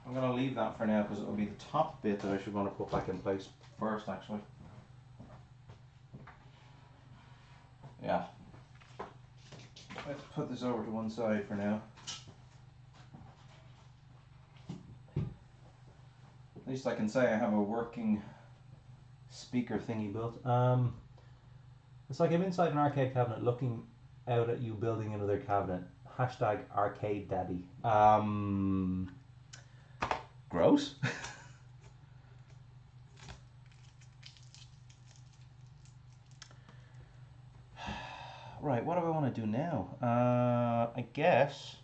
I'm going to leave that for now because it will be the top bit that I should want to put back in place first, actually. Yeah. Let's put this over to one side for now. At least I can say I have a working speaker thingy built. It's like I'm inside an arcade cabinet looking out at you building another cabinet. Hashtag arcade daddy. Gross. Right, what do I want to do now? I guess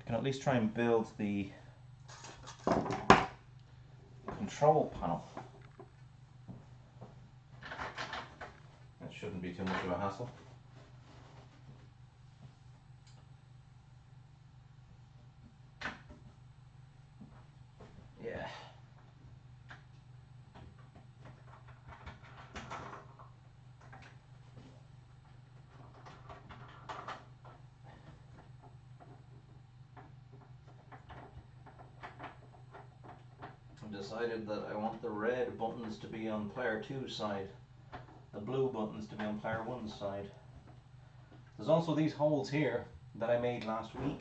I can at least try and build the control panel. That shouldn't be too much of a hassle. Yeah. I've decided that I want the red buttons to be on player 2's side, the blue buttons to be on player 1's side. There's also these holes here that I made last week.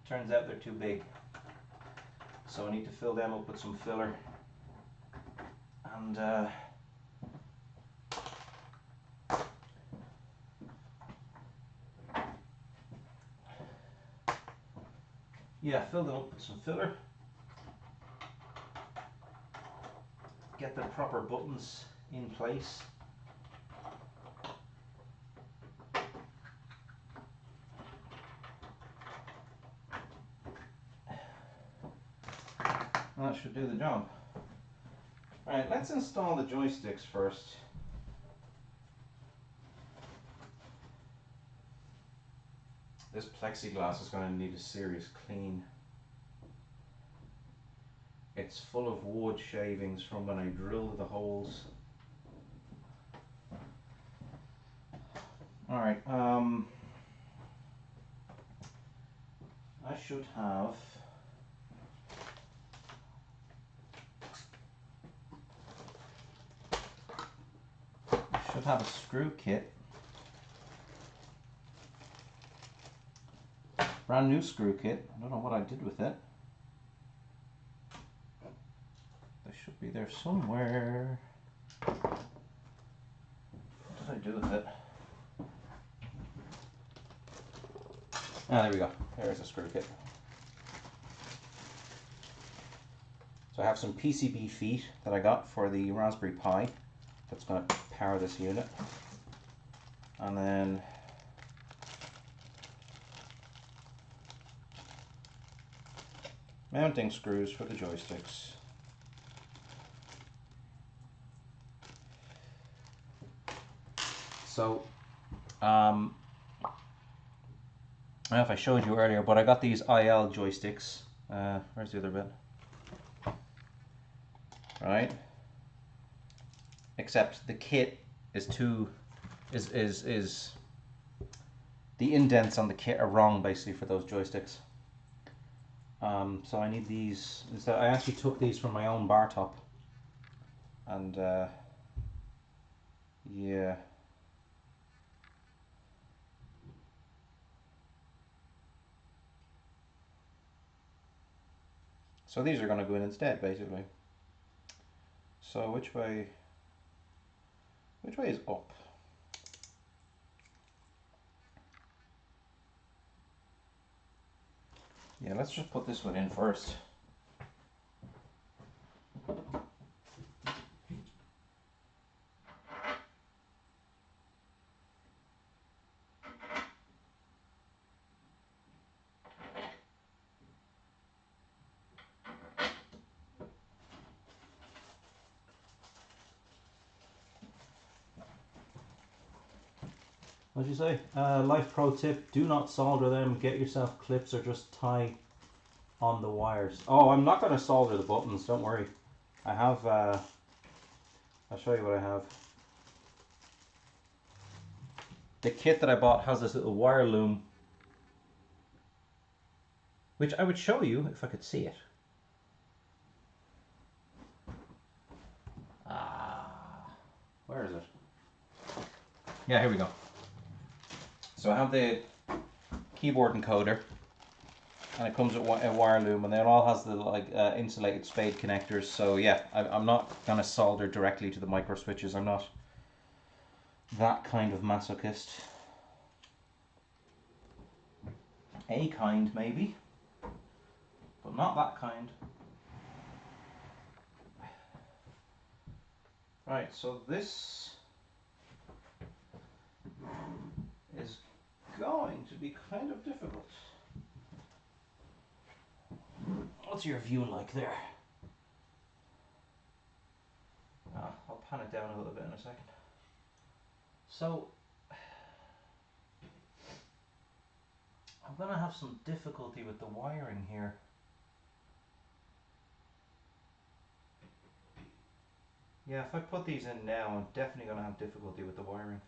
Turns out they're too big, so I need to fill them up with some filler. And yeah, fill them up with some filler. Get the proper buttons in place. That should do the job. Alright, let's install the joysticks first. This plexiglass is going to need a serious clean. It's full of wood shavings from when I drilled the holes. Alright, I should have a screw kit. Brand new screw kit. I don't know what I did with it. They should be there somewhere. What did I do with it? Ah, there we go. There's a screw kit. So I have some PCB feet that I got for the Raspberry Pi. That's going to power this unit. And then mounting screws for the joysticks. So, I don't know if I showed you earlier, but I got these IL joysticks. Where's the other bit? Right. Except the kit is the indents on the kit are wrong basically for those joysticks. So I need these. Instead, I actually took these from my own bar top, and yeah. So these are going to go in instead, basically. So which way is up? Yeah, let's just put this one in first. What'd you say? Life pro tip, do not solder them, get yourself clips or just tie on the wires. Oh, I'm not going to solder the buttons, don't worry. I have, I'll show you what I have. The kit that I bought has this little wire loom, which I would show you if I could see it. Where is it? Yeah, here we go. So I have the keyboard encoder, and it comes with a wire loom, and then it all has the insulated spade connectors. So yeah, I'm not going to solder directly to the micro switches. I'm not that kind of masochist. A kind maybe, but not that kind. Right, so this is going to be kind of difficult. What's your view like there? I'll pan it down a little bit in a second. So I'm going to have some difficulty with the wiring here. Yeah, if I put these in now, I'm definitely going to have difficulty with the wiring.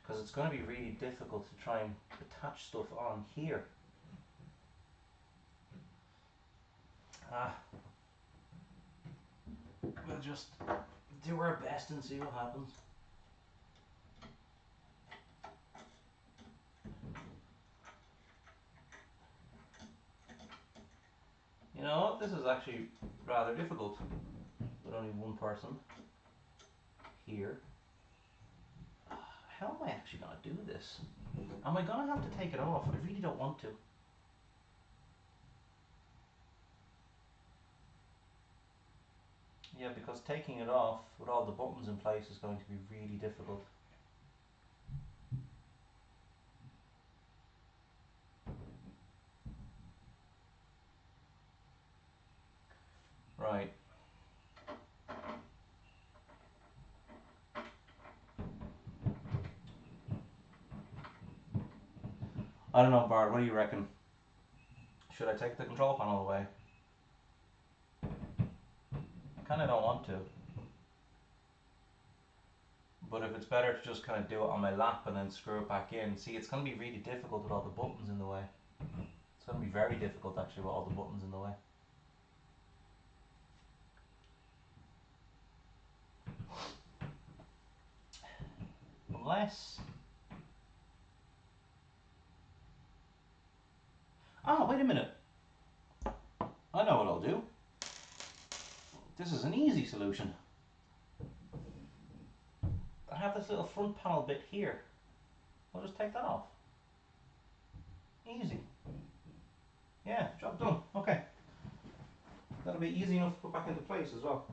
Because it's going to be really difficult to try and attach stuff on here. We'll just do our best and see what happens. You know, this is actually rather difficult with only one person here. How am I actually going to do this? Am I going to have to take it off? I really don't want to. Yeah, because taking it off with all the buttons in place is going to be really difficult. I don't know, Bart, what do you reckon? Should I take the control panel away? I kind of don't want to. But if it's better to just kind of do it on my lap and then screw it back in. See, it's going to be really difficult with all the buttons in the way. It's going to be very difficult actually with all the buttons in the way. Unless... Oh, wait a minute. I know what I'll do. This is an easy solution. I have this little front panel bit here. I'll just take that off. Easy. Yeah, job done. Okay. That'll be easy enough to put back into place as well.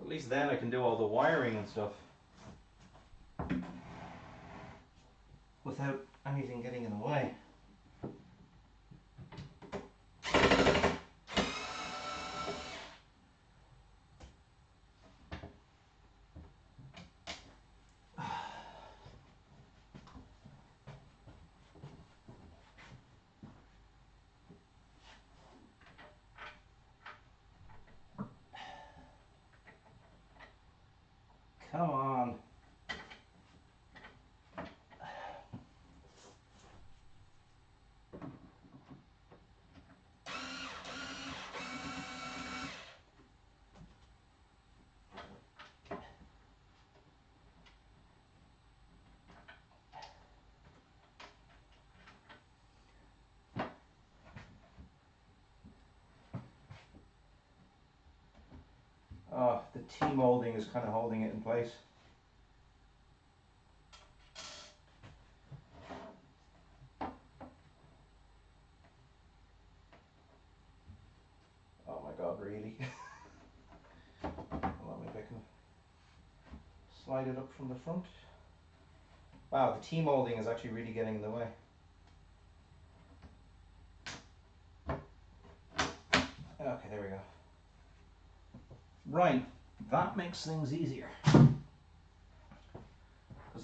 At least then I can do all the wiring and stuff without anything getting in the way. Come on. Oh, the T-molding is kind of holding it in place. Oh my god, really? Hold on, maybe I can slide it up from the front. Wow, the T-molding is actually really getting in the way. Okay, there we go. Right, that makes things easier. Because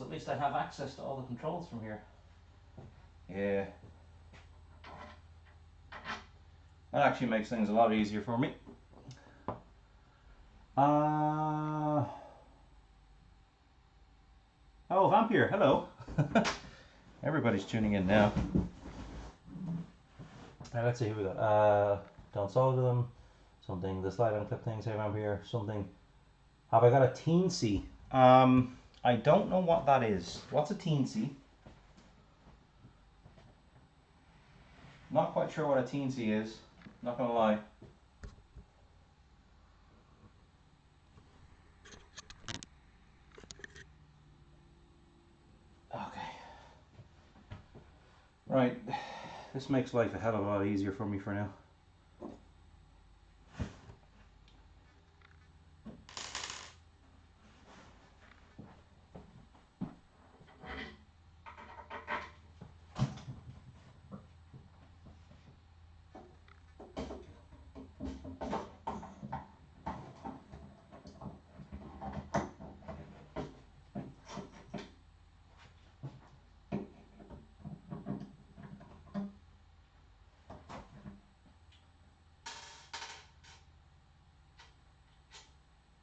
at least I have access to all the controls from here. Yeah. That actually makes things a lot easier for me. Oh, Vampire, hello. Everybody's tuning in now. Let's see who we got. Don't solve them. Something. The slide and clip thing. Say Vampire. Something. Have I got a teensy? I don't know what that is. What's a teensy? Not quite sure what a teensy is. Not gonna lie. Okay. Right. This makes life a hell of a lot easier for me for now.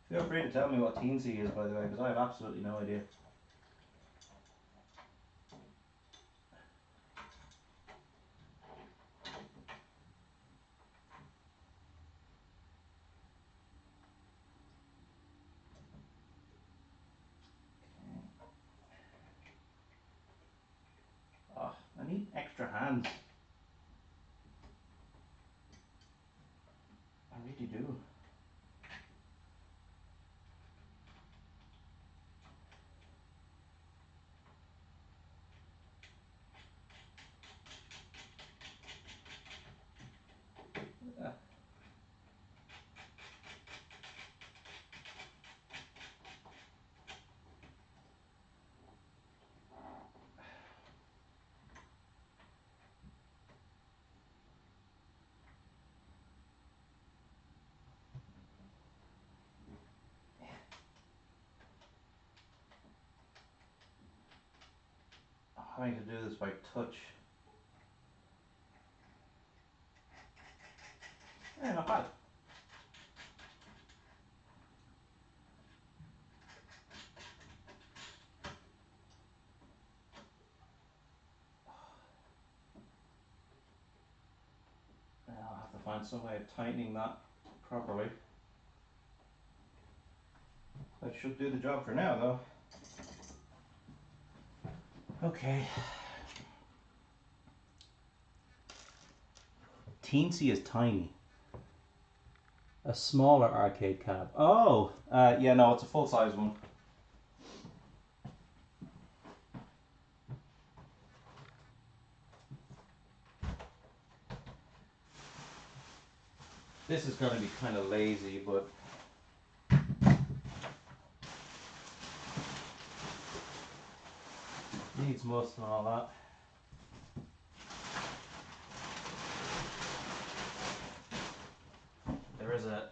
Feel free to tell me what teensy is, by the way, because I have absolutely no idea. Oh, I need extra hands. I really do. going to do this by touch. Yeah, not bad. I'll have to find some way of tightening that properly. That should do the job for now, though. Okay. Teensy is tiny. A smaller arcade cab. Oh! Yeah, no, it's a full-size one. This is going to be kind of lazy, but needs must and all that. There is a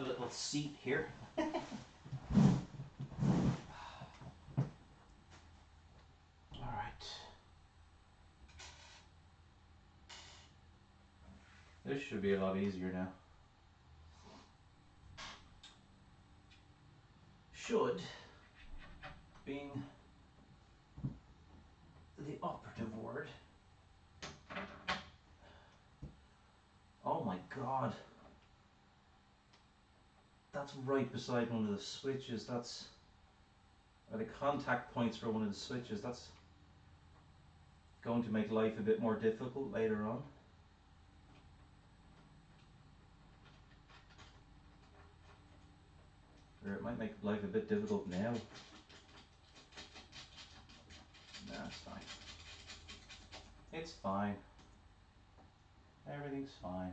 little seat here. Alright. This should be a lot easier now. Should, being the operative word. Oh my god. That's right beside one of the switches. That's are the contact points for one of the switches. That's going to make life a bit more difficult later on. Or it might make life a bit difficult now. Nah, it's fine. It's fine. Everything's fine.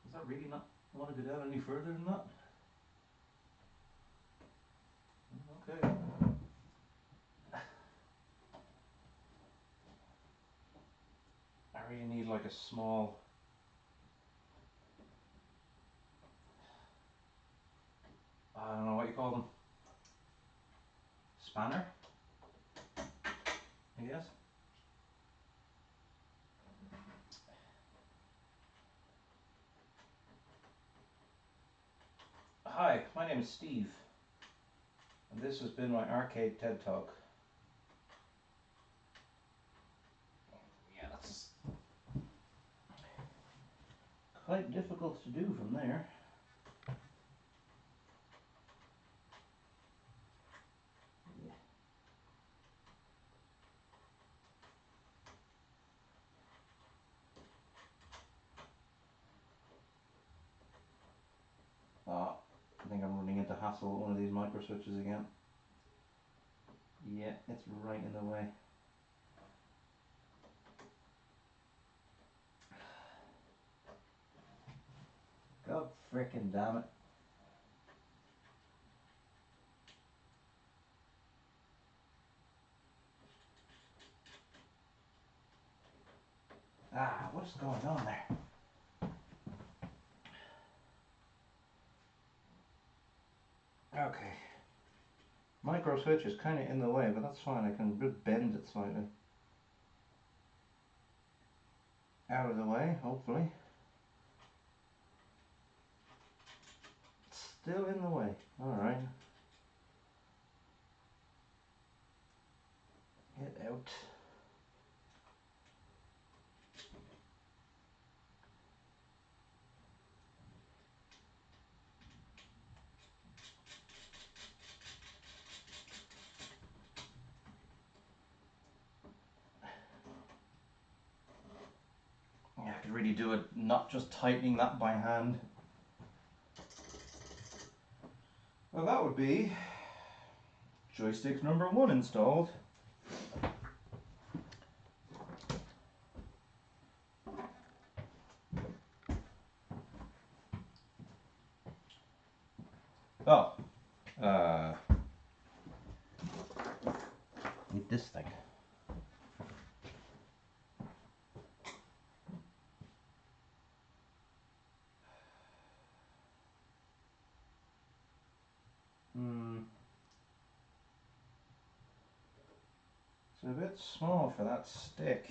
Does that really not want to go down any further than that? Okay. I really need like a small I don't know what you call them. Spanner, I guess. Hi, my name is Steve, and this has been my arcade TED Talk. Yeah, that's quite difficult to do from there. Yeah. I think I'm running into hassle with one of these micro switches again. Yeah, it's right in the way. God frickin' damn it. Ah, what's going on there? Okay. Micro switch is kind of in the way, but that's fine. I can bend it slightly. Out of the way, hopefully. Still in the way. Alright. Get out. Yeah, I could really do it not just tightening that by hand. Well, that would be joystick number 1 installed. Oh, with this thing. a bit small for that stick.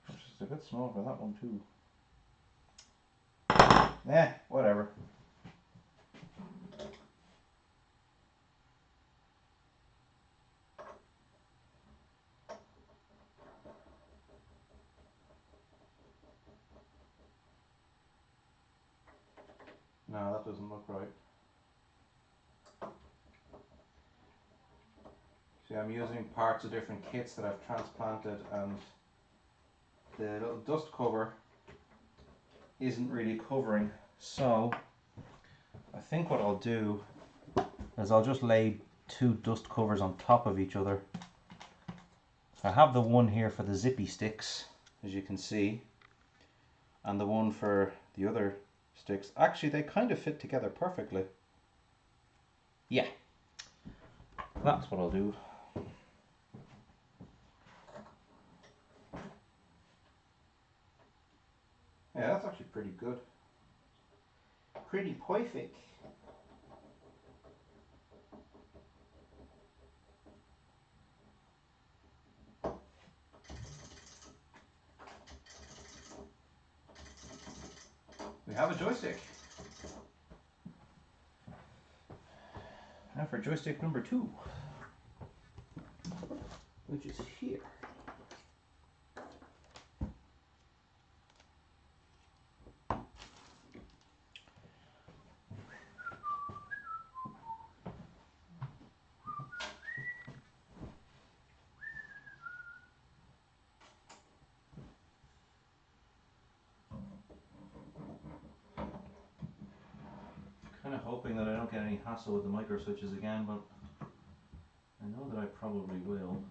Which is a bit small for that one too. Whatever. No, that doesn't look right. See, I'm using parts of different kits that I've transplanted, and the little dust cover isn't really covering. So I think what I'll do is I'll just lay two dust covers on top of each other. I have the one here for the zippy sticks, as you can see, and the one for the other sticks. Actually, they kind of fit together perfectly. Yeah, that's what I'll do. Yeah, that's actually pretty good. Pretty perfect. We have a joystick. Now for joystick number 2, which is here. Kind of hoping that I don't get any hassle with the micro switches again, but I know that I probably will.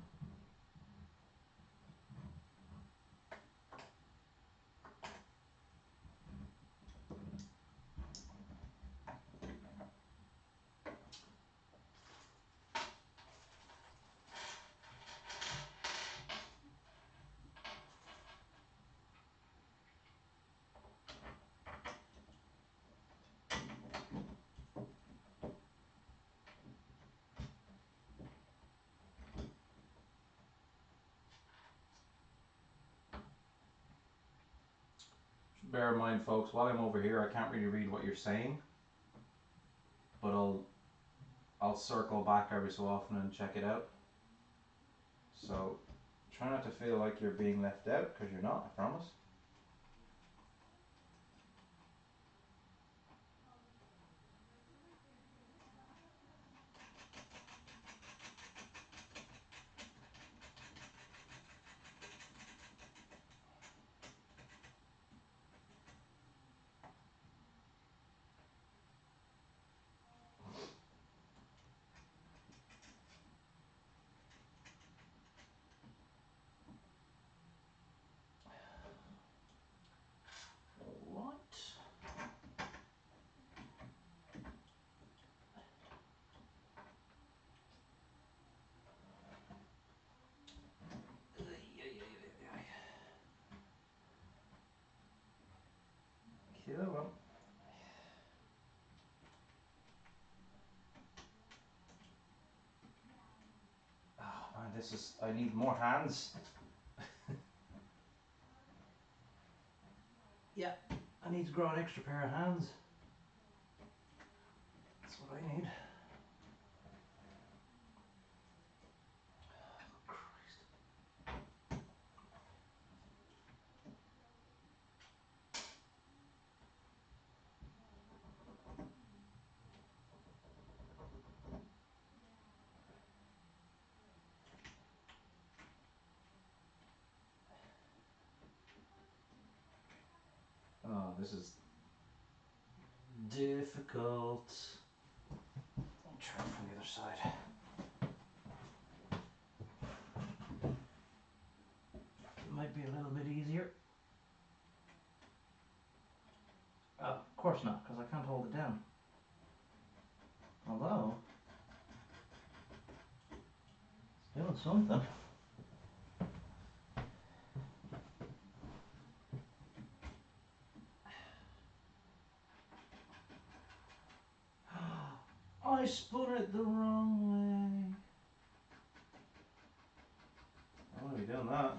Bear in mind, folks, while I'm over here, I can't really read what you're saying, but I'll circle back every so often and check it out. So try not to feel like you're being left out, because you're not, I promise. Well. Oh man, I need more hands. Yeah, I need to grow an extra pair of hands. That's what I need. Oh, Christ. Oh, this is difficult. I'll try from the other side. It might be a little bit easier. Oh, of course not, because I can't hold it down. Although, it's doing something. I spun it the wrong way. I want to be doing that.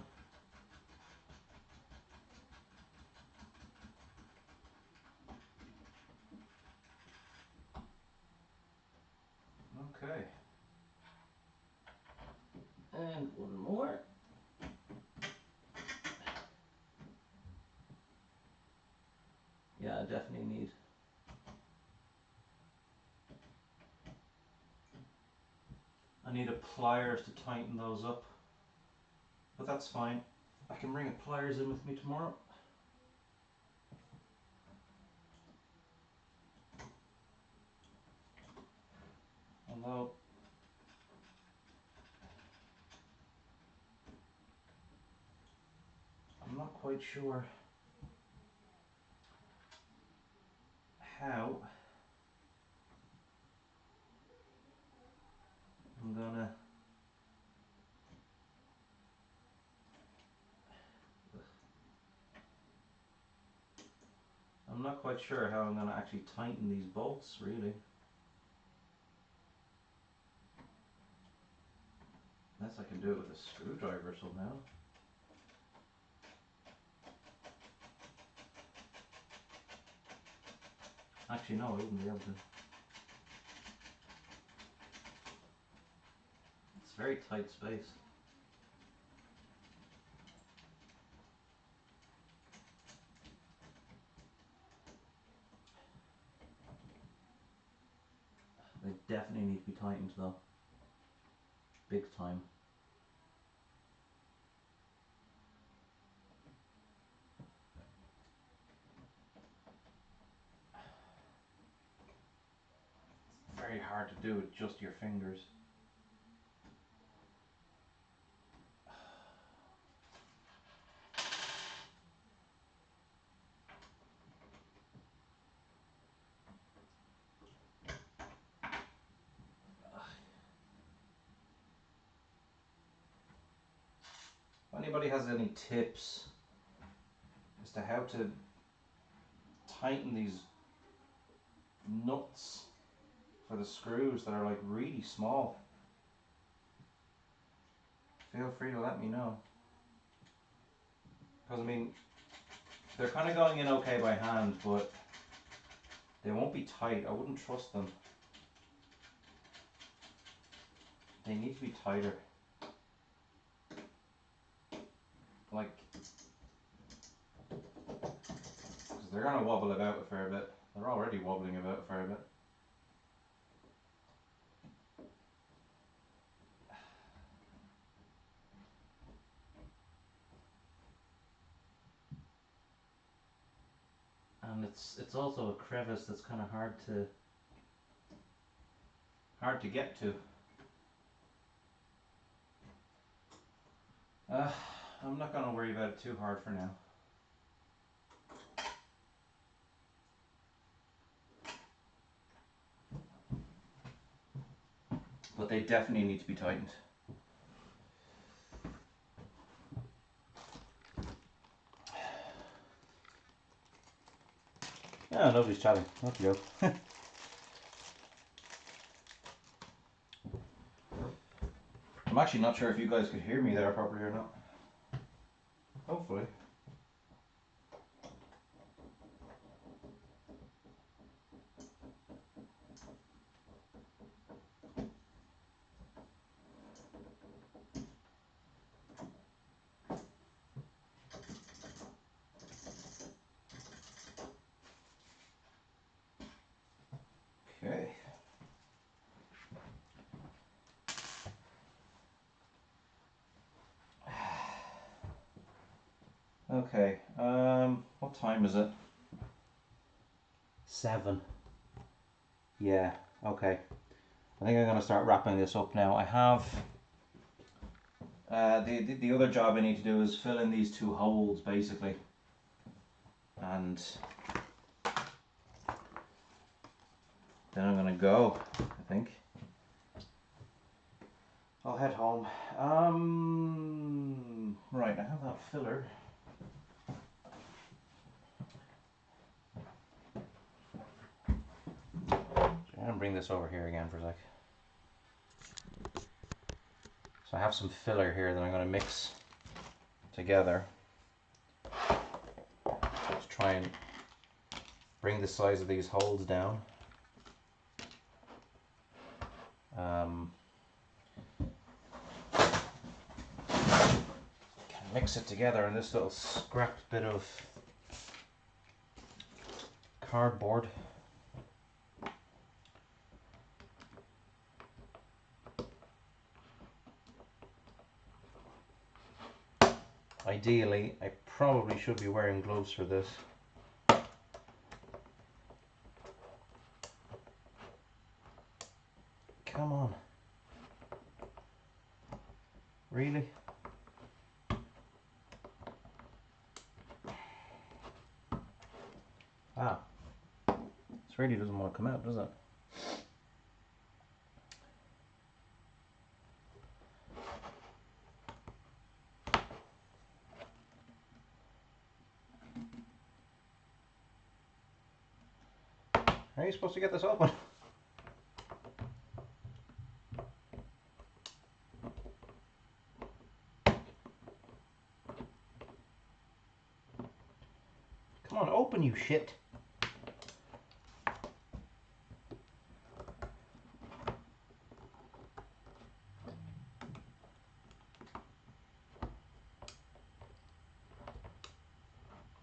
Okay. And one more. Yeah, I definitely need. I need a pliers to tighten those up. But that's fine. I can bring a pliers in with me tomorrow. Although I'm not quite sure how I'm gonna. I'm not quite sure how I'm gonna actually tighten these bolts, really. Unless I can do it with a screwdriver somehow. Actually, no, I wouldn't be able to. It's a very tight space. They definitely need to be tightened though. Big time. It's very hard to do with just your fingers. If anybody has any tips as to how to tighten these nuts for the screws that are like really small, feel free to let me know. Because I mean, they're kind of going in okay by hand, but they won't be tight. I wouldn't trust them. They need to be tighter. Like, because they're going to wobble about a fair bit. They're already wobbling about a fair bit. And it's also a crevice that's kind of hard to get to. I'm not going to worry about it too hard for now. But they definitely need to be tightened. Yeah, nobody's chatting. Not you. I'm actually not sure if you guys could hear me there properly or not. Hopefully. Okay. Okay, what time is it? 7. Yeah, okay. I think I'm going to start wrapping this up now. I have the other job I need to do is fill in these 2 holes basically, and then I'm going to go. I think I'll head home. Right, I have that filler. Jam bring this over here again for a sec. So I have some filler here that I'm going to mix together. Let's try and bring the size of these holes down. Can mix it together in this little scrapped bit of cardboard. Ideally, I probably should be wearing gloves for this. Come on. Really? Ah. This really doesn't want to come out, does it? How are you supposed to get this open? Come on, open, you shit.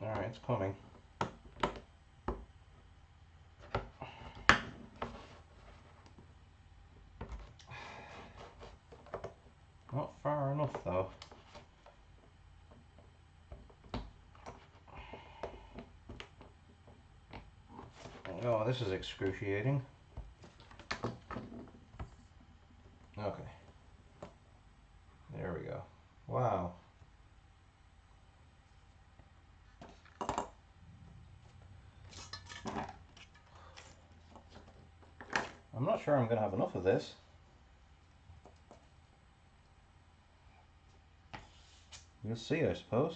Alright, it's coming. Not far enough though. Oh, this is excruciating. Okay. There we go. Wow. I'm not sure I'm going to have enough of this. We'll see, I suppose.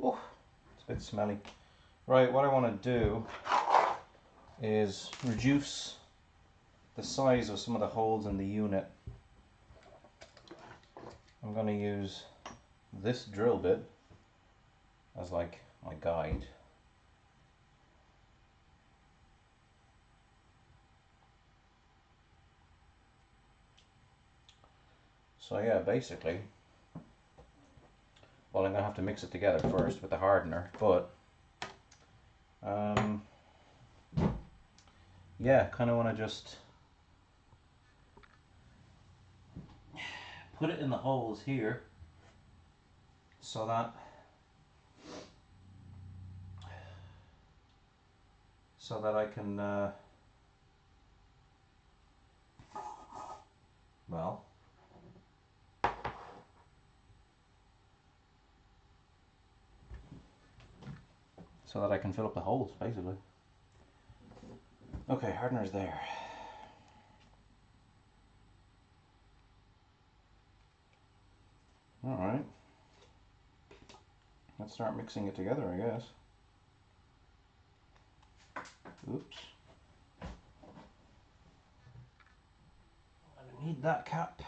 Oh, it's a bit smelly. Right, what I want to do is reduce the size of some of the holes in the unit. I'm going to use this drill bit as like my guide. So yeah, basically, well, I'm going to have to mix it together first with the hardener, but yeah, kind of want to just put it in the holes here so that I can well, so that I can fill up the holes basically. Okay, hardener's there. Alright, let's start mixing it together, I guess. Oops. I need that cap.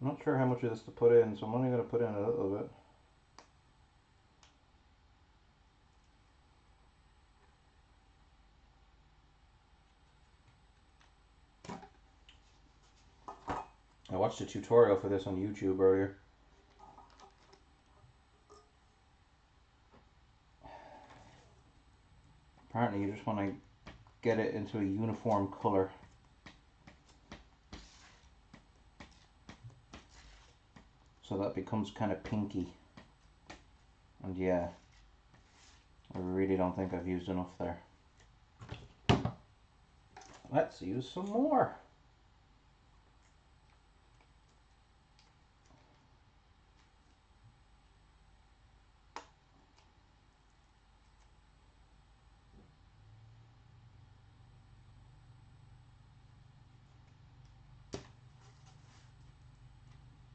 I'm not sure how much of this to put in, so I'm only going to put in a little bit. I watched a tutorial for this on YouTube earlier. Apparently you just want to get it into a uniform color. So that becomes kind of pinky. And yeah, I really don't think I've used enough there. Let's use some more.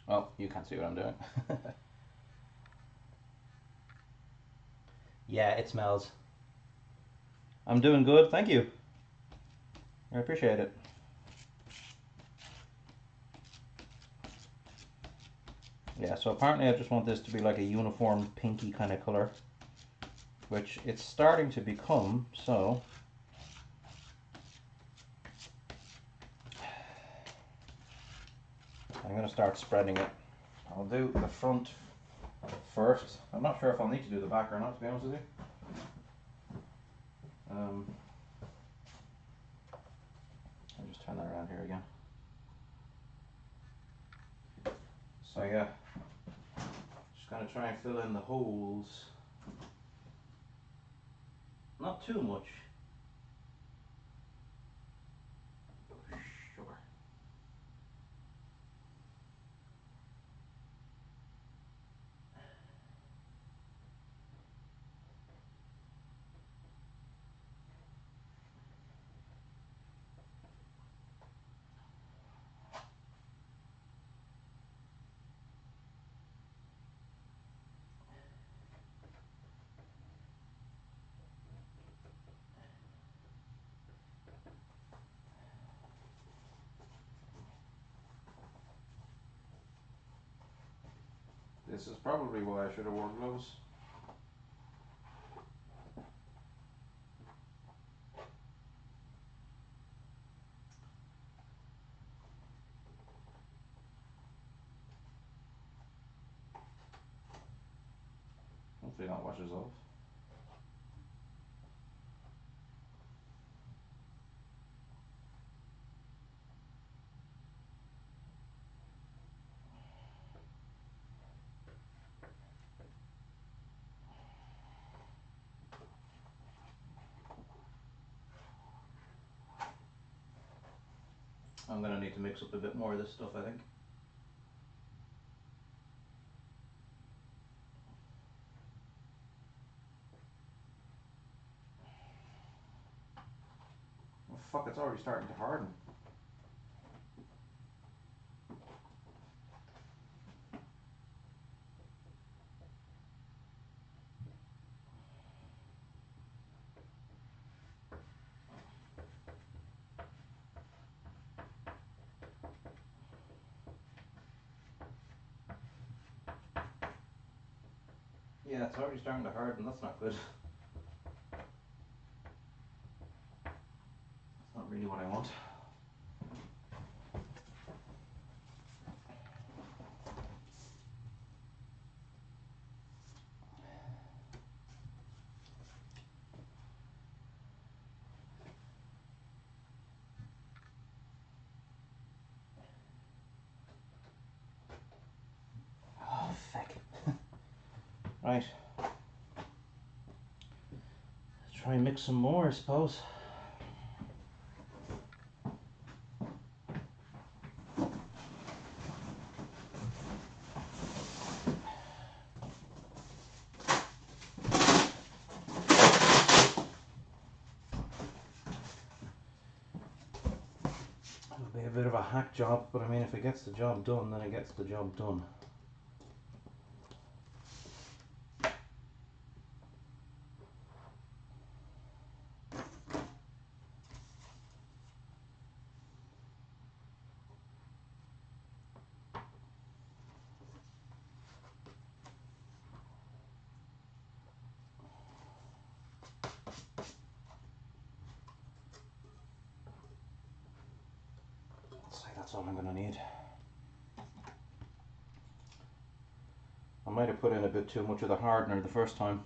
Oh, you can't see what I'm doing. Yeah, it smells. I'm doing good, thank you. I appreciate it. Yeah, so apparently I just want this to be like a uniform pinky kind of color, which it's starting to become, so I'm going to start spreading it. I'll do the front first. I'm not sure if I'll need to do the back or not, to be honest with you. I'll just turn that around here again. So yeah, just going to try and fill in the holes. Not too much. Sure. This is probably why I should have worn gloves. Hopefully that washes off. I'm going to need to mix up a bit more of this stuff, I think. Oh fuck, it's already starting to harden. Yeah, it's already starting to harden, that's not good. That's not really what I want. Oh, fuck. Right. Let's try and mix some more, I suppose. It'll be a bit of a hack job, but I mean, if it gets the job done, then it gets the job done. I'd say that's all I'm going to need. I might have put in a bit too much of the hardener the first time.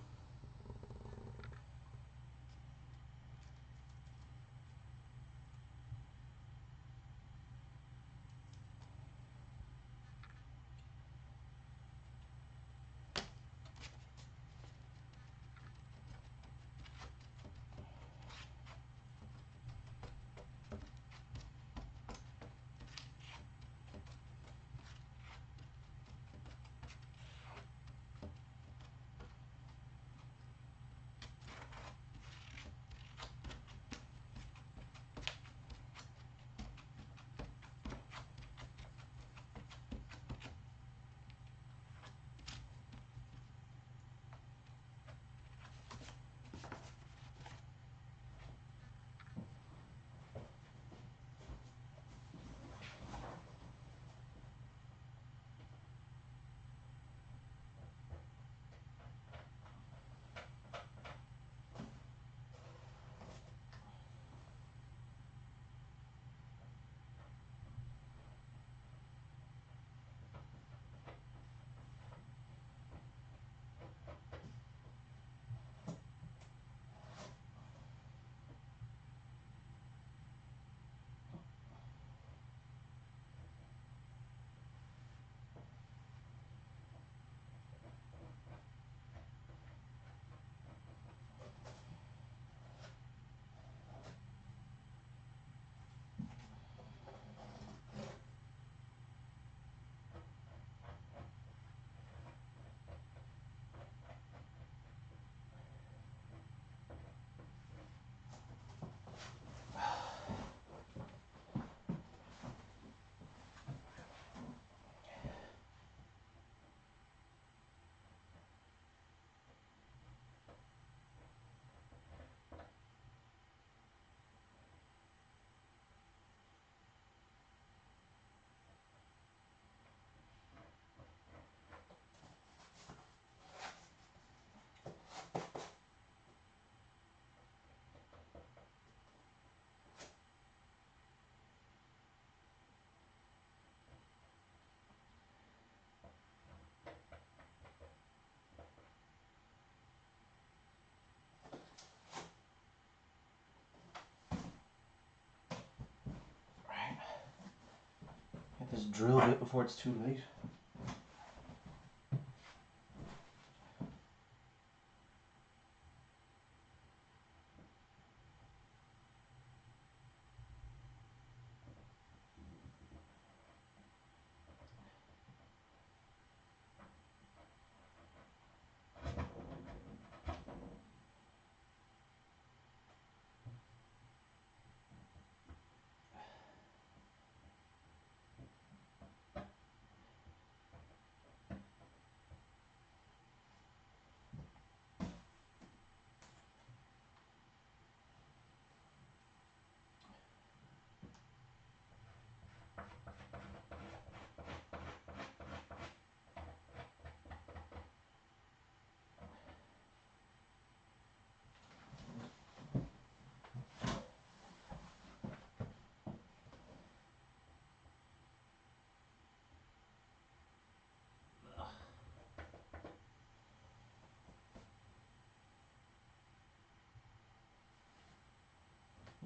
Just drill it before it's too late.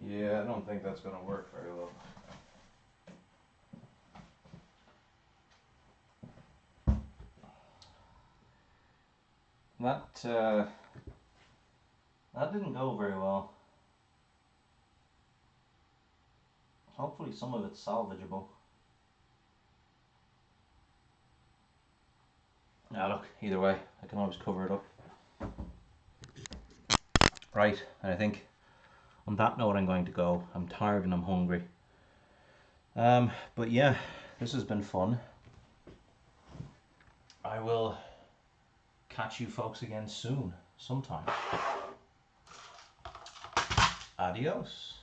Yeah, I don't think that's going to work very well. That didn't go very well. Hopefully some of it's salvageable. Now look, either way, I can always cover it up. Right, and I think on that note I'm going to go. I'm tired and I'm hungry. But yeah, this has been fun. I will catch you folks again soon, sometime. Adios.